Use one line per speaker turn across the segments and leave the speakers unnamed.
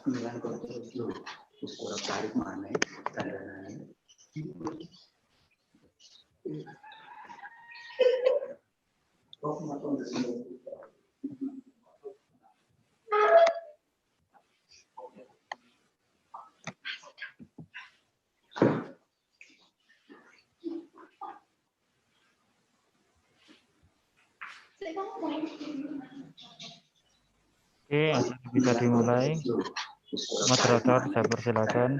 Milan kontrol dulu. Terus kurang tarik mana? Tandanya. Oh, maton
Oke, bisa dimulai. Moderator, saya persilakan.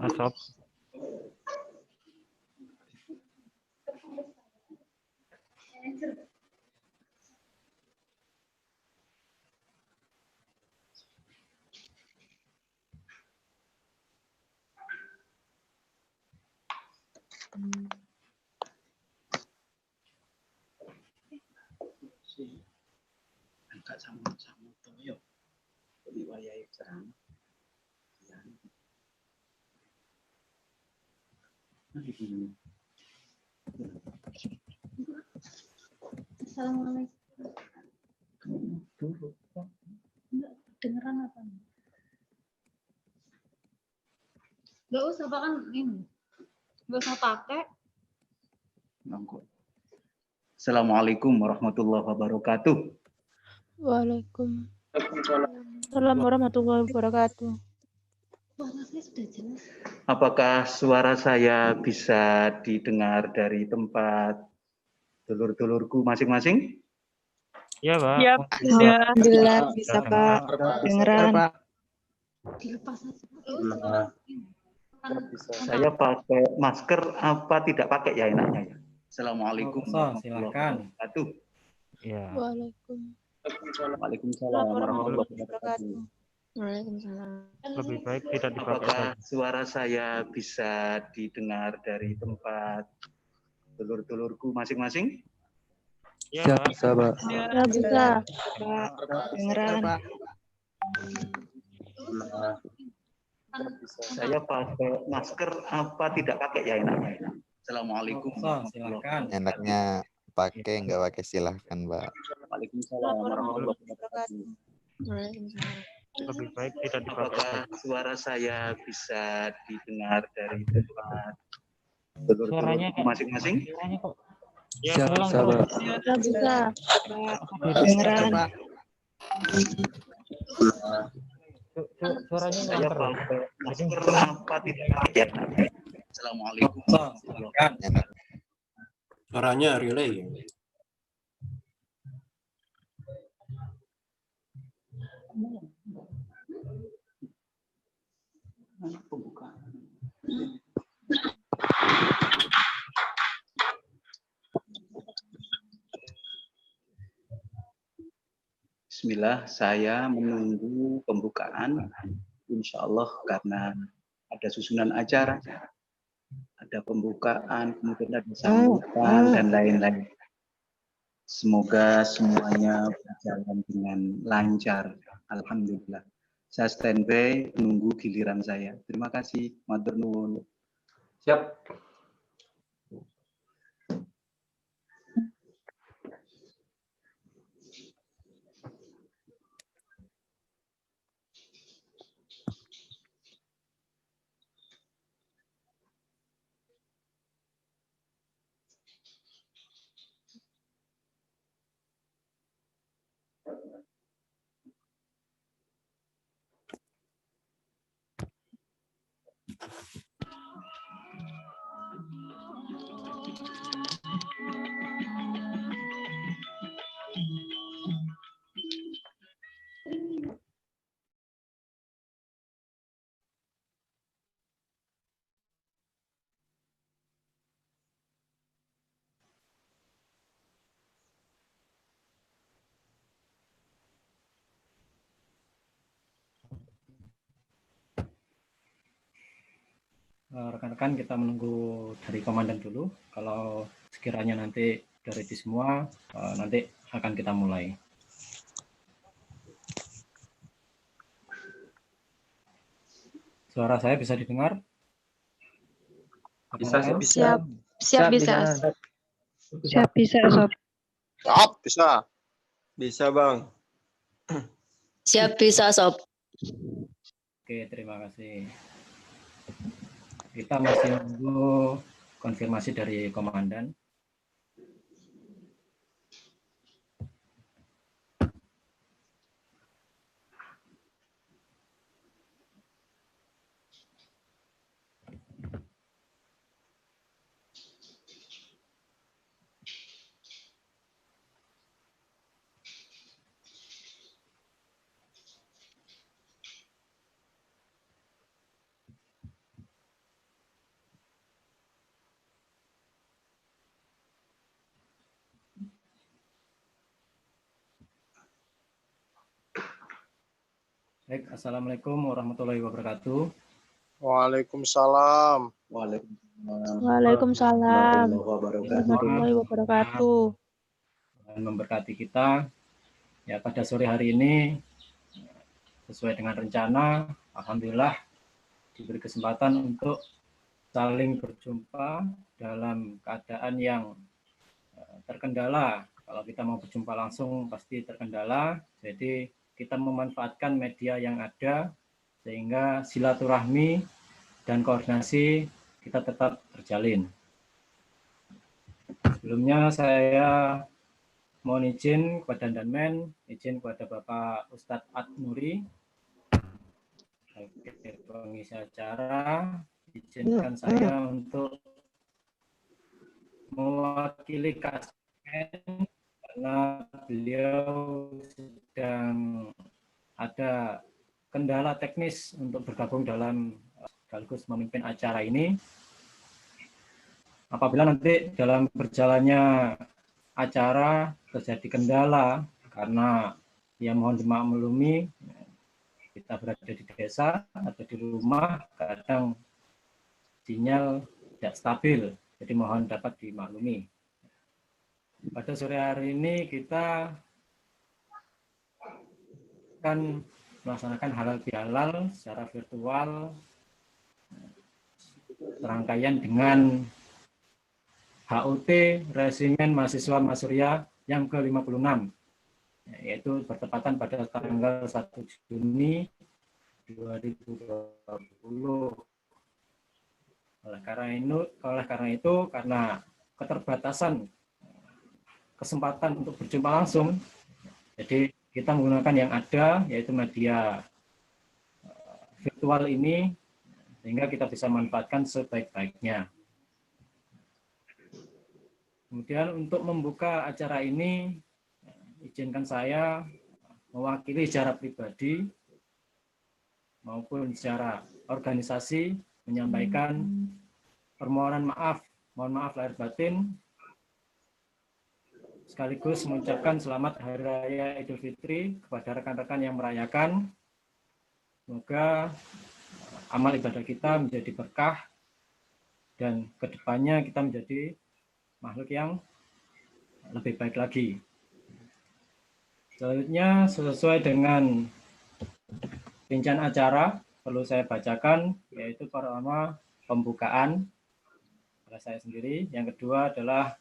Asop.
angkat sama toyo. Di wayai serang.
Assalamualaikum. Enggak dengeran apa? Enggak usah bahkan ini. Enggak usah pakai.
Assalamualaikum warahmatullahi wabarakatuh.
Waalaikumsalam warahmatullahi wabarakatuh.
Suara saya sudah jelas.
Apakah suara saya bisa didengar dari tempat dulur-dulurku masing-masing?
Ya, Pak.
Ya,
Alhamdulillah bisa Pak. Dengeran.
Dilepas saja.
Saya pakai masker apa tidak pakai ya enaknya ya? Assalamualaikum warahmatullahi wabarakatuh.
Ya.
Waalaikumsalam warahmatullahi wabarakatuh.
Waalaikumsalam.
Lebih baik tidak dipakai.
Apakah suara saya bisa didengar dari tempat dulur-dulurku masing-masing?
Ya, Pak.
Bisa, Pak.
ya bisa.
Pak, dengeran.
Saya pakai masker apa tidak pakai ya enaknya? Assalamualaikum warahmatullahi wabarakatuh.
Enaknya pakai, nggak pakai silahkan, Pak.
Waalaikumsalam warahmatullahi wabarakatuh.
Waalaikumsalam.
Lebih baik tidak dipakai.
Apakah suara saya bisa didengar dari tempat dulur-dulurku masing-masing?
Suaranya kok. Ya,
Bisa,
tolong,
bisa,
tolong.
Pak.
Ya bisa.
Pak, dengeran.
Suaranya
Saya
nganter.
pakai masker apa tidak pakai? Assalamualaikum warahmatullahi wabarakatuh.
Enak.
Suaranya relay.
Bismillah, saya menunggu pembukaan. Insya Allah karena ada susunan acara, ada pembukaan, kemudian ada sambutan dan lain-lain. Semoga semuanya berjalan dengan lancar. Alhamdulillah. Saya standby menunggu giliran saya. Terima kasih. Matur nuwun. Siap.
Rekan-rekan, kita menunggu dari komandan dulu. Kalau sekiranya nanti sudah ready semua, nanti akan kita mulai. Suara saya bisa didengar?
Bisa,
Rekan-rekan?
Siap. Siap bisa.
Siap bisa, Sob.
Siap, bisa.
Bisa, Bang.
Siap bisa, Sob.
Oke, terima kasih. Kita masih menunggu konfirmasi dari komandan. Baik, Assalamualaikum warahmatullahi wabarakatuh.
Waalaikumsalam.
Waalaikumsalam warahmatullahi wabarakatuh.
Dan memberkati kita. Ya, pada sore hari ini sesuai dengan rencana, alhamdulillah diberi kesempatan untuk saling berjumpa dalam keadaan yang terkendala. Kalau kita mau berjumpa langsung pasti terkendala. Jadi kita memanfaatkan media yang ada sehingga silaturahmi dan koordinasi kita tetap terjalin. Sebelumnya saya mohon izin kepada Danmen, izin kepada Bapak Ustadz Ad-Nuri, sebagai pengisi acara, izinkan saya untuk mewakili KSN karena beliau sedang ada kendala teknis untuk bergabung dalam sekaligus memimpin acara ini. Apabila nanti dalam berjalannya acara terjadi kendala karena ya mohon dimaklumi kita berada di desa atau di rumah, kadang sinyal tidak stabil, jadi mohon dapat dimaklumi. Pada sore hari ini kita akan melaksanakan halal bihalal secara virtual, serangkaian dengan HUT Resimen Mahasiswa Masuria yang ke-56, yaitu bertepatan pada tanggal 1 Juni 2020. Oleh karena itu, karena keterbatasan kesempatan untuk berjumpa langsung, jadi kita menggunakan yang ada, yaitu media virtual ini, sehingga kita bisa manfaatkan sebaik-baiknya. Kemudian untuk membuka acara ini, izinkan saya mewakili secara pribadi maupun secara organisasi menyampaikan permohonan maaf, mohon maaf lahir batin, sekaligus mengucapkan selamat Hari Raya Idul Fitri kepada rekan-rekan yang merayakan. Semoga amal ibadah kita menjadi berkah dan kedepannya kita menjadi makhluk yang lebih baik lagi. Selanjutnya, sesuai dengan rincian acara, perlu saya bacakan, yaitu pertama pembukaan oleh saya sendiri. Yang kedua adalah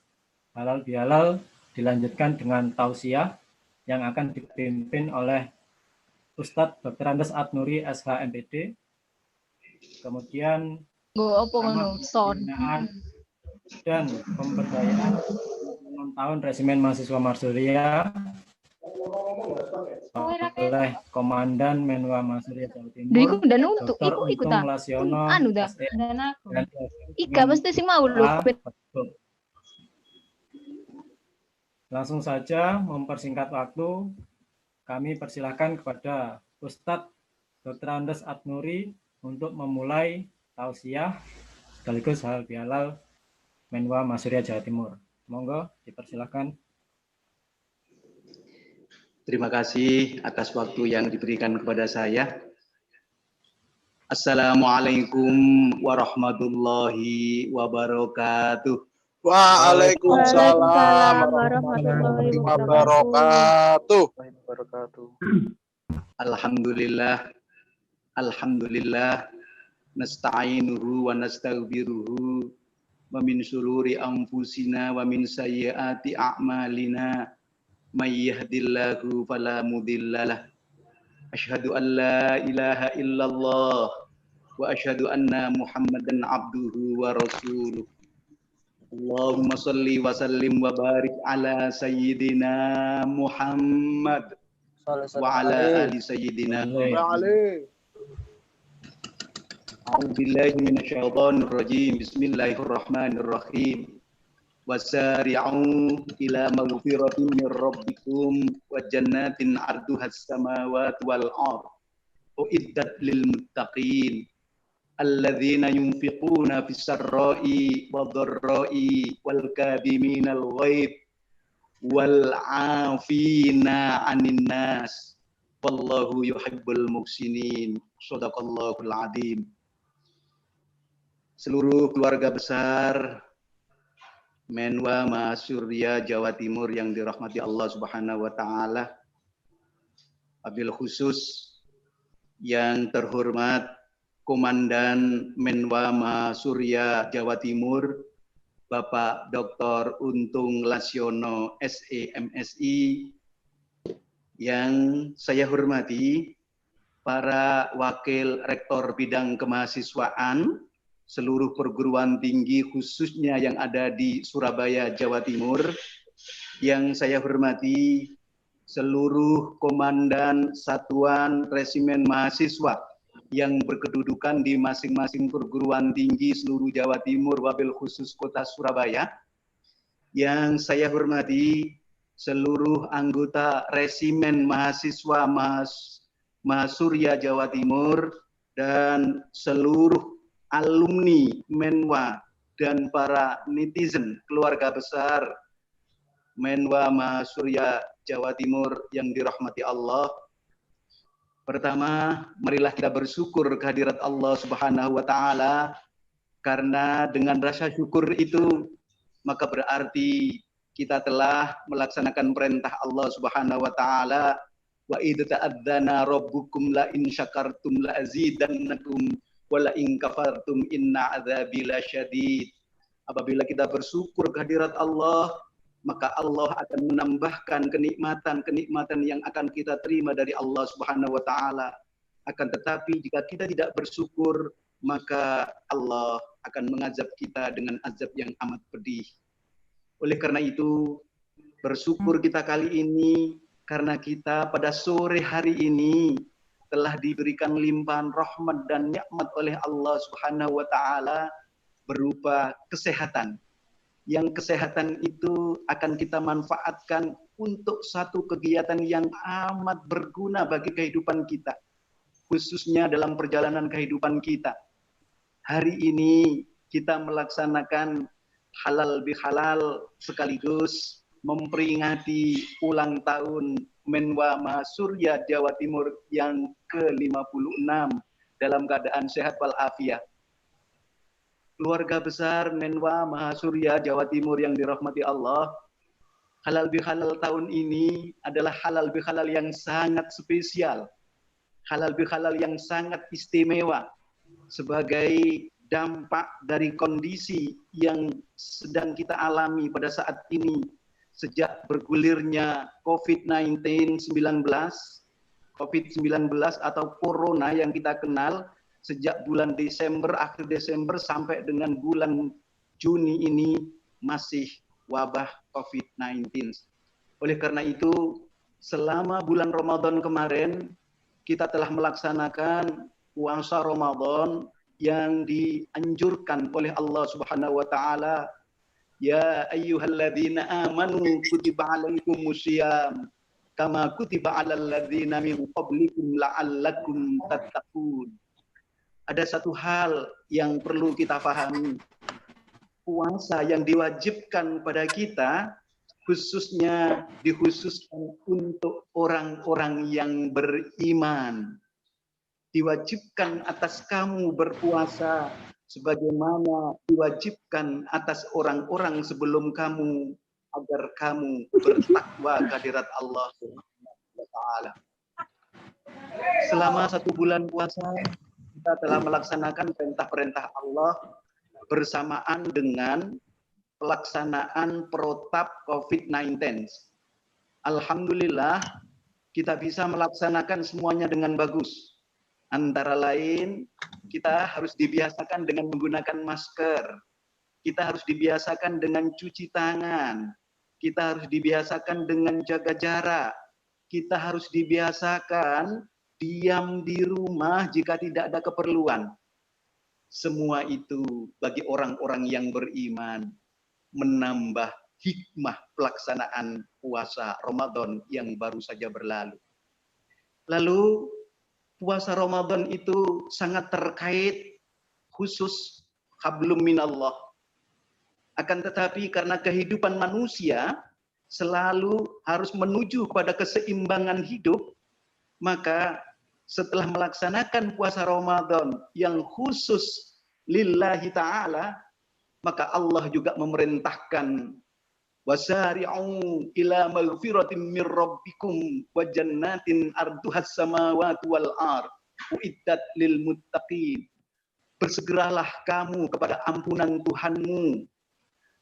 halal bihalal, dilanjutkan dengan tausiah yang akan dipimpin oleh Ustadz Dr. Andes Ad-Nuri SH MPD. Kemudian pembinaan dan pemberdayaan 6 tahun Resimen Mahasiswa Masuria oleh Komandan Menwa Masuria Jawa Timur, Dr. Untung Lasiono, Langsung saja mempersingkat waktu, kami persilahkan kepada Ustadz Dr. Andes Ad-Nuri untuk memulai tausiah sekaligus halal bihalal Menwa Masuria Jawa Timur. Monggo dipersilakan.
Terima kasih atas waktu yang diberikan kepada saya. Assalamualaikum warahmatullahi wabarakatuh.
Waalaikumsalam
warahmatullahi
wabarakatuh.
Alhamdulillah. Alhamdulillah. Nasta'inuhu wa nastaghfiruhu wa min syururi anfusina wa min sayyiati a'malina may yahdihillahu fala mudhillalah Asyhadu an la ilaha illallah wa asyhadu anna Muhammadan abduhu wa rasuluh. Allahumma salli wa sallim wa barik ala sayyidina Muhammad wa ala ali sayyidina Muhammad. A'udzu billahi minasyaitonir rajim. Bismillahirrahmanirrahim. Wasari'u ila maghfiratin min rabbikum wa jannatin 'arduhas samawati wal ardh uiddat lil muttaqin alladzina yunfiquna fis sarra'i wad dharra'i wal kadhiminal ghaidh wal 'afina 'anil nas wallahu yuhibbul muhsinin. Shadaqallahul adzim. Seluruh keluarga besar Menwa Mahasurya Jawa Timur yang dirahmati Allah Subhanahu wa taala. Wabil khusus yang terhormat Komandan Menwa Mahasurya Jawa Timur Bapak Dr. Untung Lasyono SE MSI, yang saya hormati para wakil rektor bidang kemahasiswaan seluruh perguruan tinggi khususnya yang ada di Surabaya, Jawa Timur, yang saya hormati seluruh komandan satuan resimen mahasiswa yang berkedudukan di masing-masing perguruan tinggi seluruh Jawa Timur, wabil khusus kota Surabaya, yang saya hormati seluruh anggota resimen mahasiswa Mahasurya Jawa Timur dan seluruh alumni Menwa dan para netizen keluarga besar Menwa Mahasurya Jawa Timur yang dirahmati Allah. Pertama, marilah kita bersyukur kehadirat Allah Subhanahu wa taala, karena dengan rasa syukur itu maka berarti kita telah melaksanakan perintah Allah Subhanahu wa taala, wa idza ta'adzana rabbukum la in syakartum la azidannakum wala in kafartum inna adzabi lasyadid. Apabila kita bersyukur kehadirat Allah, maka Allah akan menambahkan kenikmatan-kenikmatan yang akan kita terima dari Allah Subhanahu wa taala. Akan tetapi jika kita tidak bersyukur, maka Allah akan mengazab kita dengan azab yang amat pedih. Oleh karena itu, bersyukur kita kali ini karena kita pada sore hari ini telah diberikan limpahan rahmat dan nikmat oleh Allah Subhanahu wa taala berupa kesehatan. Yang kesehatan itu akan kita manfaatkan untuk satu kegiatan yang amat berguna bagi kehidupan kita, khususnya dalam perjalanan kehidupan kita. Hari ini kita melaksanakan halal bihalal sekaligus memperingati ulang tahun Menwa Mahasurya Jawa Timur yang ke-56 dalam keadaan sehat walafiat. Keluarga besar Menwa Mahasurya Jawa Timur yang dirahmati Allah, halal bihalal tahun ini adalah halal bihalal yang sangat spesial, halal bihalal yang sangat istimewa sebagai dampak dari kondisi yang sedang kita alami pada saat ini. Sejak bergulirnya COVID-19 atau Corona yang kita kenal sejak bulan Desember, akhir Desember sampai dengan bulan Juni ini masih wabah COVID-19. Oleh karena itu, selama bulan Ramadan kemarin, kita telah melaksanakan puasa Ramadan yang dianjurkan oleh Allah Subhanahu wa taala. Ya ayyuhalladzina amanu kutiba alaikumusiyam kama kutiba alal ladzina min qablikum la'allakum tattaqun. Ada satu hal yang perlu kita pahami. Puasa yang diwajibkan pada kita khususnya dikhususkan untuk orang-orang yang beriman. Diwajibkan atas kamu berpuasa sebagaimana diwajibkan atas orang-orang sebelum kamu agar kamu bertakwa kehadirat Allah Subhanahu wa taala. Selama 1 bulan puasa kita telah melaksanakan perintah-perintah Allah bersamaan dengan pelaksanaan protap COVID-19. Alhamdulillah kita bisa melaksanakan semuanya dengan bagus. Antara lain, kita harus dibiasakan dengan menggunakan masker. Kita harus dibiasakan dengan cuci tangan. Kita harus dibiasakan dengan jaga jarak. Kita harus dibiasakan diam di rumah jika tidak ada keperluan. Semua itu bagi orang-orang yang beriman menambah hikmah pelaksanaan puasa Ramadan yang baru saja berlalu. Lalu puasa Ramadan itu sangat terkait khusus hablum minallah. Akan tetapi karena kehidupan manusia selalu harus menuju kepada keseimbangan hidup, maka setelah melaksanakan puasa Ramadan yang khusus lillahi ta'ala, maka Allah juga memerintahkan wasari'u ila maghfiratin mir rabbikum wa jannatin arduhas samawati wal ard uiddat lil muttaqin. Bersegeralah kamu kepada ampunan Tuhanmu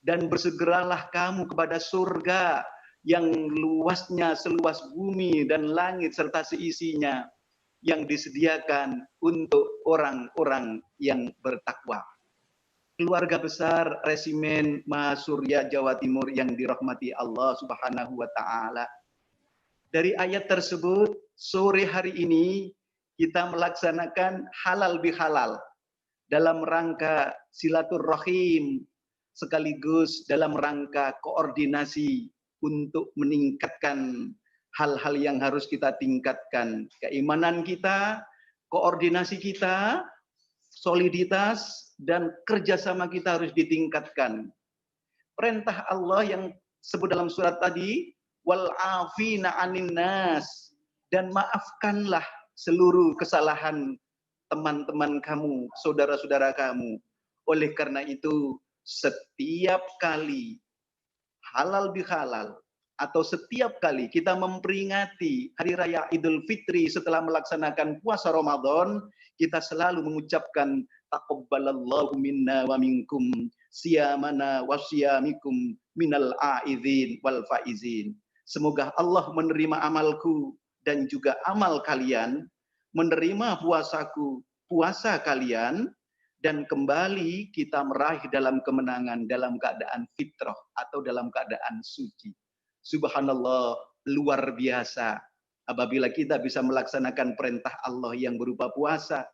dan bersegeralah kamu kepada surga yang luasnya seluas bumi dan langit serta seisinya, yang disediakan untuk orang-orang yang bertakwa. Keluarga besar Resimen Mahasurya Jawa Timur yang dirahmati Allah Subhanahu wa taala. Dari ayat tersebut, sore hari ini kita melaksanakan halal bihalal dalam rangka silaturahim sekaligus dalam rangka koordinasi untuk meningkatkan hal-hal yang harus kita tingkatkan. Keimanan kita, koordinasi kita, soliditas, dan kerjasama kita harus ditingkatkan. Perintah Allah yang sebut dalam surat tadi, wal afina anin nas, dan maafkanlah seluruh kesalahan teman-teman kamu, saudara-saudara kamu. Oleh karena itu, setiap kali halal bihalal atau setiap kali kita memperingati Hari Raya Idul Fitri setelah melaksanakan puasa Ramadan, kita selalu mengucapkan taqabbalallahu minna wa minkum siyamana wa siyamikum minal aidin wal faizin. Semoga Allah menerima amalku dan juga amal kalian, menerima puasaku, puasa kalian, dan kembali kita meraih dalam kemenangan dalam keadaan fitrah atau dalam keadaan suci. Subhanallah, luar biasa apabila kita bisa melaksanakan perintah Allah yang berupa puasa.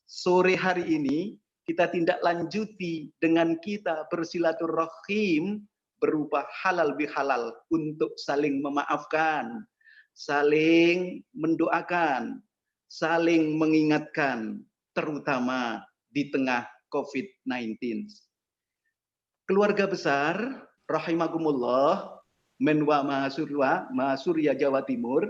Sore hari ini kita tindak lanjuti dengan kita bersilaturahim berupa halal bihalal untuk saling memaafkan, saling mendoakan, saling mengingatkan, terutama di tengah COVID-19. Keluarga besar, rahimakumullah, Menwa Mahasurya Jawa Timur,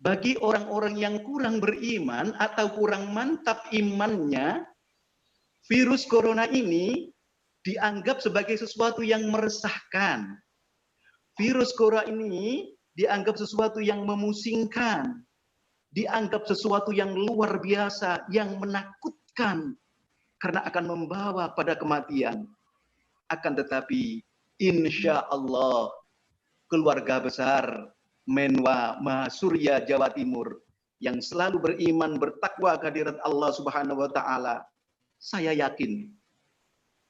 bagi orang-orang yang kurang beriman atau kurang mantap imannya, virus corona ini dianggap sebagai sesuatu yang meresahkan. Virus corona ini dianggap sesuatu yang memusingkan, dianggap sesuatu yang luar biasa, yang menakutkan, karena akan membawa pada kematian. Akan tetapi, insya Allah, keluarga besar Menwa Mahasurya Jawa Timur yang selalu beriman, bertakwa kehadirat Allah Subhanahu wa taala, saya yakin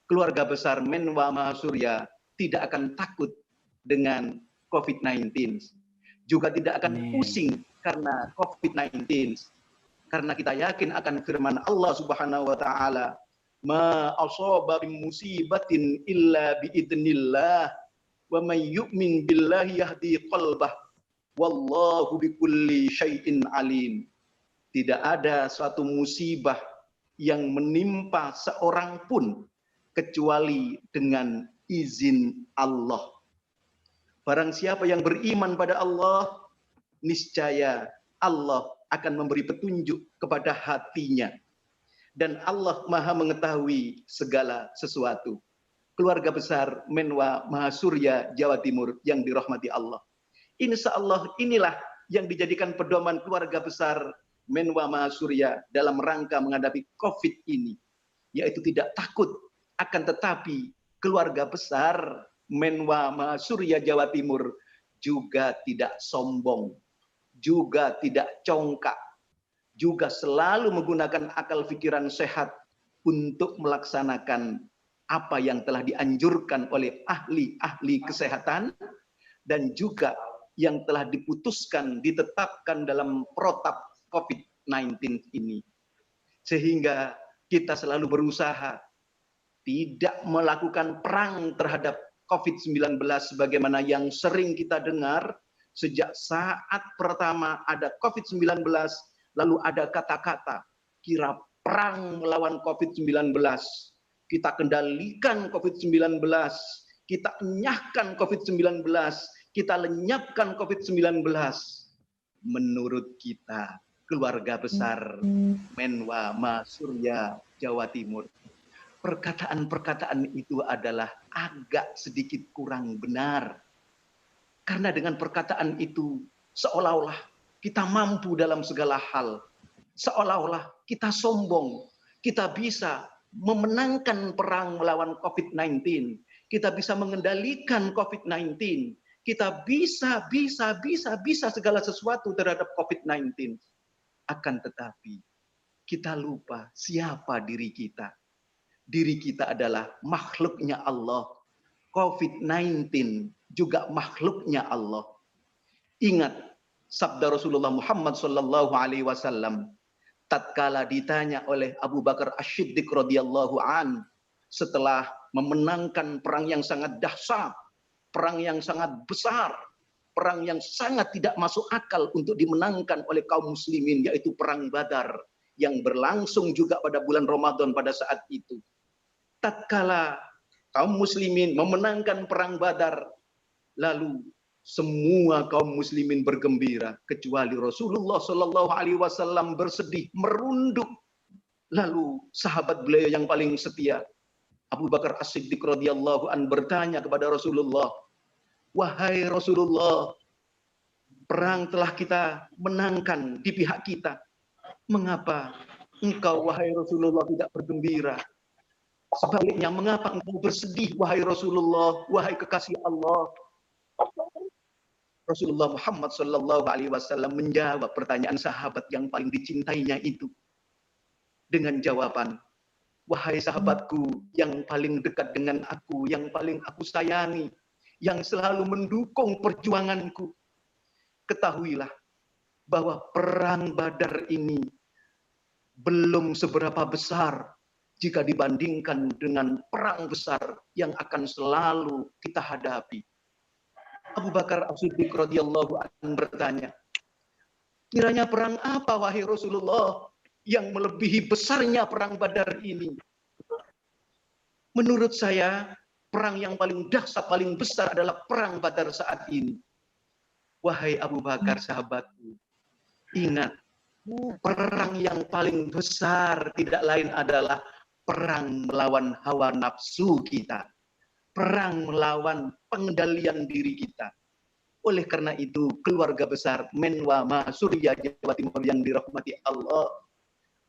keluarga besar Menwa Mahasurya tidak akan takut dengan COVID-19, juga tidak akan pusing karena COVID-19, karena kita yakin akan firman Allah Subhanahu wa taala, ma asaba min musibatin illa biidznillah wa may yu'min billahi yahdi qalbah wallahu bikulli syai'in alim. Tidak ada suatu musibah yang menimpa seorang pun kecuali dengan izin Allah. Barang siapa yang beriman pada Allah, niscaya Allah akan memberi petunjuk kepada hatinya. Dan Allah Maha mengetahui segala sesuatu. Keluarga besar Menwa Mahasurya Jawa Timur yang dirahmati Allah, insya Allah inilah yang dijadikan pedoman keluarga besar Menwa Mahasurya dalam rangka menghadapi COVID ini, yaitu tidak takut, akan tetapi keluarga besar Menwa Mahasurya Jawa Timur juga tidak sombong, juga tidak congkak, juga selalu menggunakan akal pikiran sehat untuk melaksanakan apa yang telah dianjurkan oleh ahli-ahli kesehatan dan juga yang telah diputuskan, ditetapkan dalam protap COVID-19 ini. Sehingga kita selalu berusaha tidak melakukan perang terhadap COVID-19 sebagaimana yang sering kita dengar sejak saat pertama ada COVID-19, lalu ada kata-kata kira perang melawan COVID-19, kita kendalikan COVID-19, kita enyahkan COVID-19, kita lenyapkan COVID-19. Menurut kita, keluarga besar Menwa Masurya Jawa Timur, perkataan-perkataan itu adalah agak sedikit kurang benar. Karena dengan perkataan itu seolah-olah kita mampu dalam segala hal. Seolah-olah kita sombong, kita bisa memenangkan perang melawan COVID-19. Kita bisa mengendalikan COVID-19. Kita bisa segala sesuatu terhadap COVID-19. Akan tetapi kita lupa siapa diri kita. Diri kita adalah makhluknya Allah. COVID-19 juga makhluknya Allah. Ingat sabda Rasulullah Muhammad SAW tatkala ditanya oleh Abu Bakar As-Siddiq radhiyallahu an setelah memenangkan perang yang sangat dahsyat, perang yang sangat besar, perang yang sangat tidak masuk akal untuk dimenangkan oleh kaum muslimin, yaitu perang Badar yang berlangsung juga pada bulan Ramadan pada saat itu. Tatkala kaum muslimin memenangkan perang Badar, lalu semua kaum muslimin bergembira kecuali Rasulullah Shallallahu Alaihi Wasallam bersedih, merunduk. Lalu sahabat beliau yang paling setia, Abu Bakar As-Siddiq radhiyallahu an bertanya kepada Rasulullah, wahai Rasulullah, perang telah kita menangkan di pihak kita. Mengapa engkau wahai Rasulullah tidak bergembira? Sebaliknya, mengapa engkau bersedih wahai Rasulullah, wahai kekasih Allah? Rasulullah Muhammad Sallallahu Alaihi Wasallam menjawab pertanyaan sahabat yang paling dicintainya itu dengan jawaban, wahai sahabatku yang paling dekat dengan aku, yang paling aku sayangi, yang selalu mendukung perjuanganku, ketahuilah bahwa perang Badar ini belum seberapa besar jika dibandingkan dengan perang besar yang akan selalu kita hadapi. Abu Bakar As-Siddiq radhiyallahu anhu bertanya, kiranya perang apa wahai Rasulullah yang melebihi besarnya perang Badar ini? Menurut saya, perang yang paling dahsyat, paling besar adalah perang Badar saat ini. Wahai Abu Bakar sahabatku, ingat, perang yang paling besar tidak lain adalah perang melawan hawa nafsu kita. Perang melawan pengendalian diri kita. Oleh karena itu, keluarga besar Menwa Masurya Jawa Timur yang dirahmati Allah,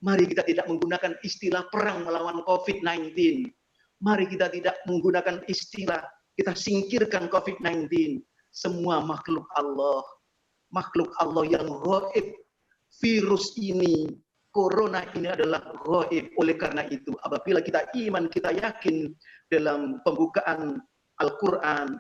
mari kita tidak menggunakan istilah perang melawan COVID-19. Mari kita tidak menggunakan istilah kita singkirkan COVID-19. Semua makhluk Allah yang gaib. Virus ini, corona ini adalah gaib. Oleh karena itu, apabila kita iman, kita yakin dalam pembukaan Al-Quran,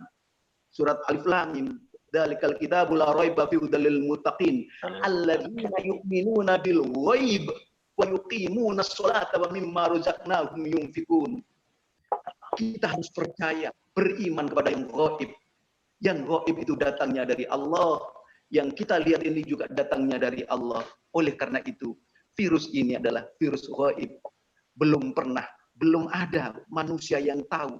surat Alif Lam Mim, dzalikal kitabul la raiba fihi hudal lil muttaqin alladzina yu'minuna bil ghaib wa yuqimuna sholata wa mimma razaqnahum yunfikun. Kita harus percaya, beriman kepada yang gaib. Yang gaib itu datangnya dari Allah. Yang kita lihat ini juga datangnya dari Allah. Oleh karena itu, virus ini adalah virus gaib. Belum ada manusia yang tahu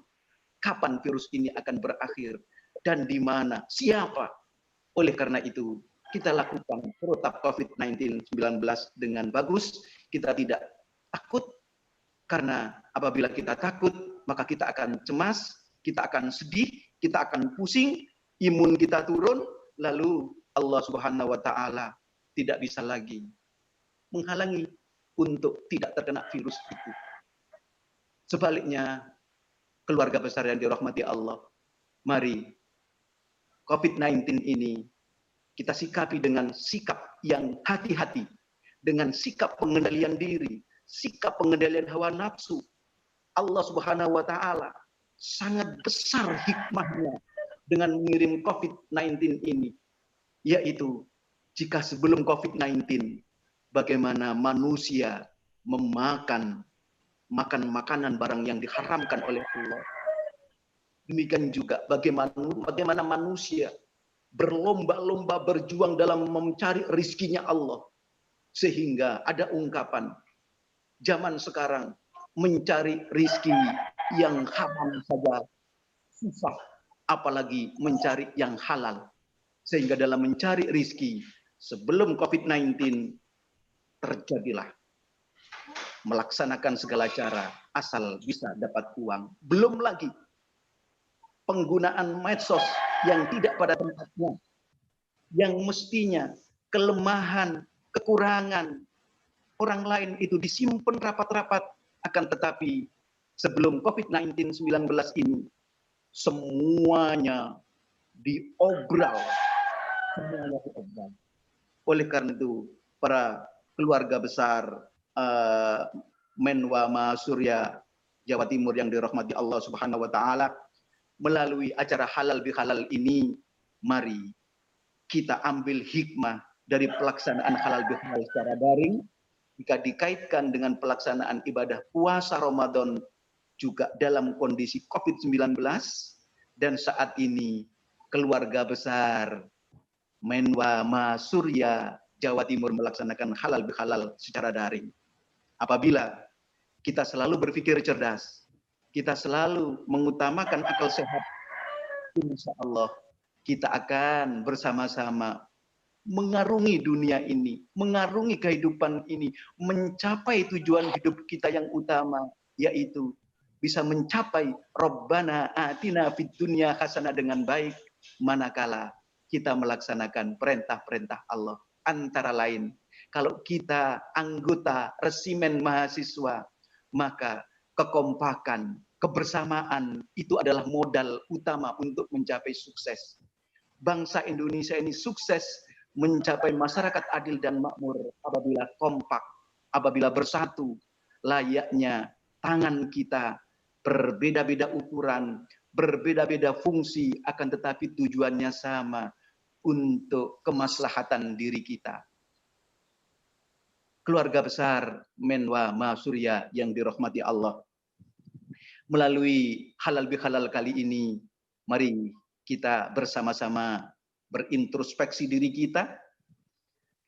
kapan virus ini akan berakhir dan di mana, siapa. Oleh karena itu, kita lakukan protap COVID-19 dengan bagus. Kita tidak takut, karena apabila kita takut, maka kita akan cemas, kita akan sedih, kita akan pusing, imun kita turun, lalu Allah Subhanahu wa Ta'ala tidak bisa lagi menghalangi untuk tidak terkena virus itu. Sebaliknya, keluarga besar yang dirahmati Allah, mari COVID-19 ini kita sikapi dengan sikap yang hati-hati, dengan sikap pengendalian diri, sikap pengendalian hawa nafsu. Allah Subhanahu wa taala sangat besar hikmahnya dengan mengirim COVID-19 ini, yaitu jika sebelum COVID-19 bagaimana manusia memakan makanan barang yang diharamkan oleh Allah. Demikian juga bagaimana manusia berlomba-lomba berjuang dalam mencari rizkinya Allah. Sehingga ada ungkapan, zaman sekarang mencari rizki yang haram saja susah, apalagi mencari yang halal. Sehingga dalam mencari rizki sebelum COVID-19 terjadilah melaksanakan segala cara asal bisa dapat uang. Belum lagi penggunaan medsos yang tidak pada tempatnya, yang mestinya kelemahan, kekurangan orang lain itu disimpan rapat-rapat, akan tetapi sebelum COVID-19 ini semuanya diobral. Oleh karena itu, para keluarga besar Menwa Masurya Jawa Timur yang dirahmati Allah Subhanahu wa taala, melalui acara halal bihalal ini, mari kita ambil hikmah dari pelaksanaan halal bihalal secara daring, jika dikaitkan dengan pelaksanaan ibadah puasa Ramadan juga dalam kondisi COVID-19, dan saat ini keluarga besar Menwa Masurya Jawa Timur melaksanakan halal bihalal secara daring. Apabila kita selalu berpikir cerdas, kita selalu mengutamakan akal sehat, insya Allah kita akan bersama-sama mengarungi dunia ini, mengarungi kehidupan ini, mencapai tujuan hidup kita yang utama, yaitu bisa mencapai Rabbana atina fid dunya hasanah dengan baik, manakala kita melaksanakan perintah-perintah Allah. Antara lain, kalau kita anggota resimen mahasiswa, maka kekompakan, kebersamaan itu adalah modal utama untuk mencapai sukses. Bangsa Indonesia ini sukses mencapai masyarakat adil dan makmur apabila kompak, apabila bersatu. Layaknya tangan kita berbeda-beda ukuran, berbeda-beda fungsi, akan tetapi tujuannya sama, untuk kemaslahatan diri kita. Keluarga besar Menwa Masurya yang dirahmati Allah, melalui halal bihalal kali ini, mari kita bersama-sama berintrospeksi diri kita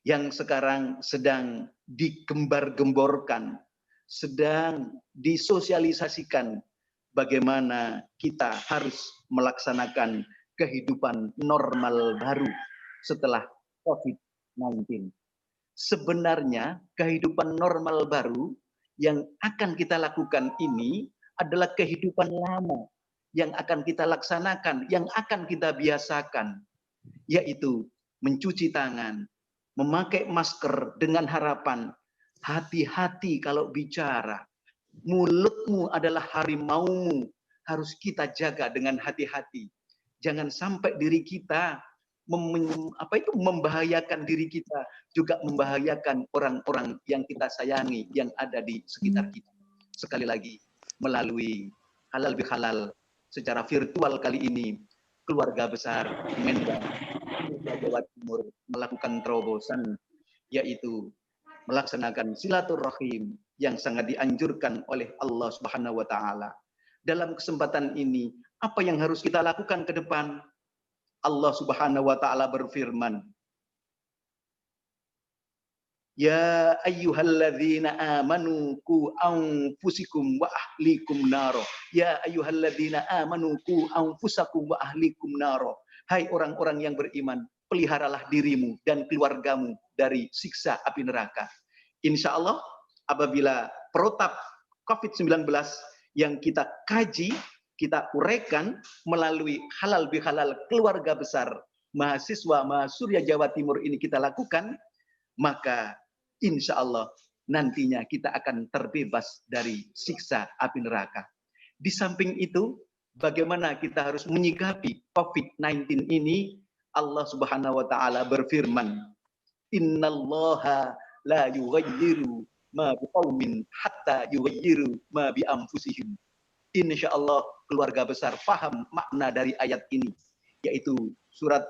yang sekarang sedang digembar-gemborkan, sedang disosialisasikan bagaimana kita harus melaksanakan kehidupan normal baru setelah COVID-19. Sebenarnya kehidupan normal baru yang akan kita lakukan ini adalah kehidupan lama yang akan kita laksanakan, yang akan kita biasakan, yaitu mencuci tangan, memakai masker dengan harapan hati-hati kalau bicara. Mulutmu adalah harimaumu, harus kita jaga dengan hati-hati. Jangan sampai diri kita membahayakan diri kita, juga membahayakan orang-orang yang kita sayangi, yang ada di sekitar kita. Sekali lagi, melalui halal bihalal secara virtual kali ini, keluarga besar Menwa Jawa Timur melakukan terobosan, yaitu melaksanakan silaturahim yang sangat dianjurkan oleh Allah Subhanahu wa taala. Dalam kesempatan ini, apa yang harus kita lakukan ke depan? Allah Subhanahu wa taala berfirman, Ya ayyuhalladzina amanu qu anfusikum wa ahlikum naro. Ya ayyuhalladzina amanu qu anfusakum wa ahlikum naro. Hai orang-orang yang beriman, peliharalah dirimu dan keluargamu dari siksa api neraka. Insya Allah, apabila protap COVID-19 yang kita kaji, kita uraikan melalui halal bihalal keluarga besar mahasiswa Masurya Jawa Timur ini kita lakukan, maka insya Allah nantinya kita akan terbebas dari siksa api neraka. Di samping itu, bagaimana kita harus menyikapi COVID-19 ini Allah Subhanahu wa taala berfirman, "Innallaha la yughayyiru ma biqaumin hatta yughayyiru ma bi anfusihim." Insyaallah keluarga besar paham makna dari ayat ini, yaitu surat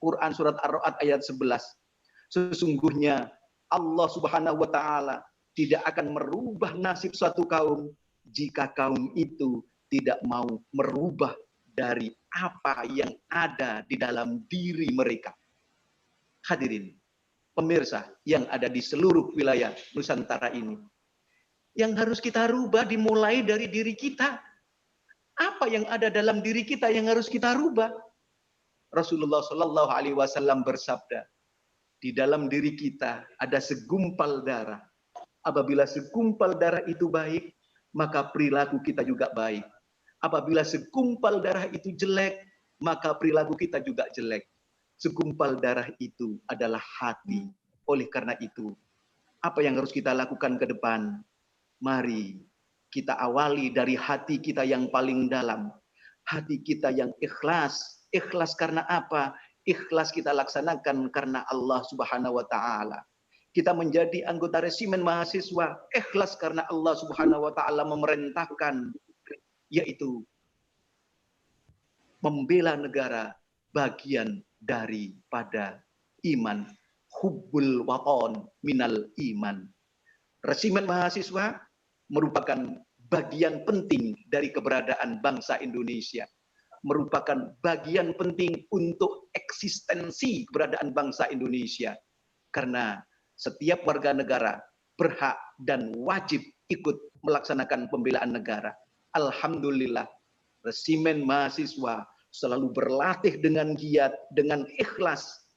Quran surat Ar-Ra'd ayat 11. Sesungguhnya Allah Subhanahu wa taala tidak akan merubah nasib suatu kaum jika kaum itu tidak mau merubah dari apa yang ada di dalam diri mereka. Hadirin, pemirsa yang ada di seluruh wilayah Nusantara ini, yang harus kita rubah dimulai dari diri kita. Apa yang ada dalam diri kita yang harus kita rubah? Rasulullah Shallallahu Alaihi Wasallam bersabda, di dalam diri kita ada segumpal darah. Apabila segumpal darah itu baik, maka perilaku kita juga baik. Apabila segumpal darah itu jelek, maka perilaku kita juga jelek. Segumpal darah itu adalah hati. Oleh karena itu, apa yang harus kita lakukan ke depan? Mari kita awali dari hati kita yang paling dalam. Hati kita yang ikhlas. Ikhlas karena apa? Ikhlas kita laksanakan karena Allah Subhanahu wa taala. Kita menjadi anggota resimen mahasiswa, ikhlas karena Allah Subhanahu wa taala memerintahkan, yaitu membela negara bagian daripada iman. Hubbul waqon minal iman. Resimen mahasiswa merupakan bagian penting dari keberadaan bangsa Indonesia. Merupakan bagian penting untuk eksistensi keberadaan bangsa Indonesia. Karena setiap warga negara berhak dan wajib ikut melaksanakan pembelaan negara. Alhamdulillah, resimen mahasiswa selalu berlatih dengan giat, dengan ikhlas.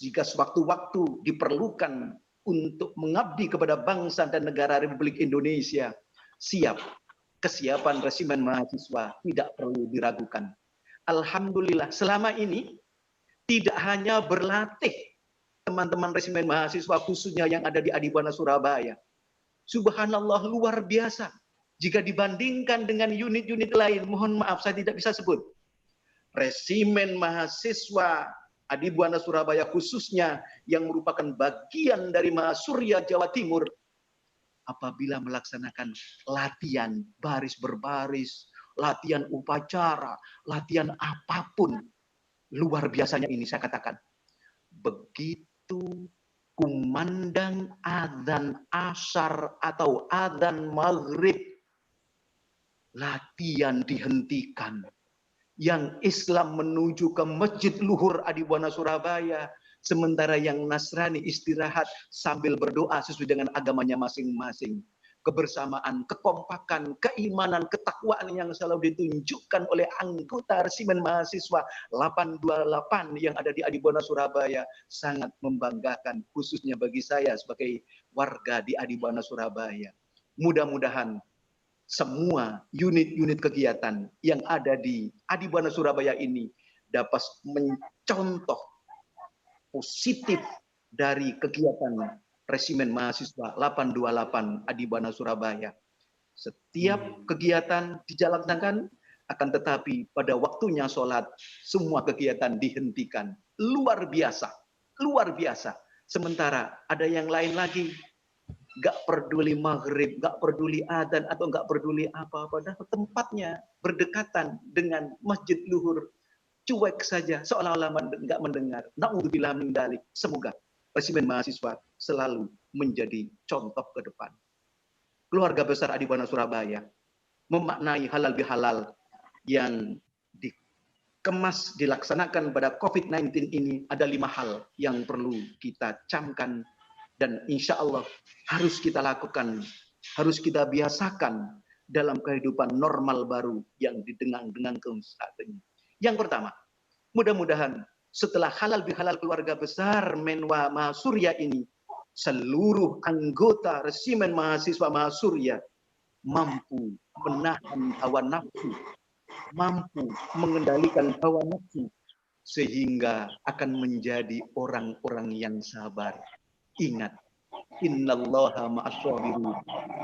Jika sewaktu-waktu diperlukan untuk mengabdi kepada bangsa dan negara Republik Indonesia, siap. Kesiapan resimen mahasiswa tidak perlu diragukan. Alhamdulillah, selama ini tidak hanya berlatih teman-teman resimen mahasiswa khususnya yang ada di Adibwana Surabaya. Subhanallah, luar biasa. Jika dibandingkan dengan unit-unit lain, mohon maaf saya tidak bisa sebut. Resimen mahasiswa Adibwana Surabaya khususnya yang merupakan bagian dari Mahasurya Jawa Timur, apabila melaksanakan latihan baris berbaris, latihan upacara, latihan apapun, luar biasanya ini saya katakan. Begitu kumandang adzan asyar atau adzan maghrib, latihan dihentikan. Yang Islam menuju ke Masjid Luhur Adibwana Surabaya, sementara yang Nasrani istirahat sambil berdoa sesuai dengan agamanya masing-masing. Kebersamaan, kekompakan, keimanan, ketakwaan yang selalu ditunjukkan oleh anggota resimen mahasiswa 828 yang ada di Adibwana Surabaya sangat membanggakan, khususnya bagi saya sebagai warga di Adibwana Surabaya. Mudah-mudahan semua unit-unit kegiatan yang ada di Adibwana Surabaya ini dapat mencontoh positif dari kegiatan resimen mahasiswa 828 Adibwana Surabaya. Setiap kegiatan dijalankan, akan tetapi pada waktunya sholat, semua kegiatan dihentikan. Luar biasa, luar biasa. Sementara ada yang lain lagi, gak peduli maghrib, gak peduli adzan atau gak peduli apa-apa, dah tempatnya berdekatan dengan Masjid Luhur, cuek saja seolah-olah nggak mendengar. Na'udzubillah min dzalik. Semoga resimen mahasiswa selalu menjadi contoh ke depan. Keluarga besar Adibwana Surabaya memaknai halal bihalal yang dikemas dilaksanakan pada COVID-19 ini. Ada 5 hal yang perlu kita camkan dan insya Allah harus kita lakukan, harus kita biasakan dalam kehidupan normal baru yang didengang-dengang saat ini. Yang pertama, mudah-mudahan setelah halal bihalal keluarga besar Menwa Mahasurya ini, seluruh anggota resimen mahasiswa Mahasurya mampu menahan hawa nafsu, mampu mengendalikan hawa nafsu, sehingga akan menjadi orang-orang yang sabar. Ingat, innallaha ma'as-sabirin.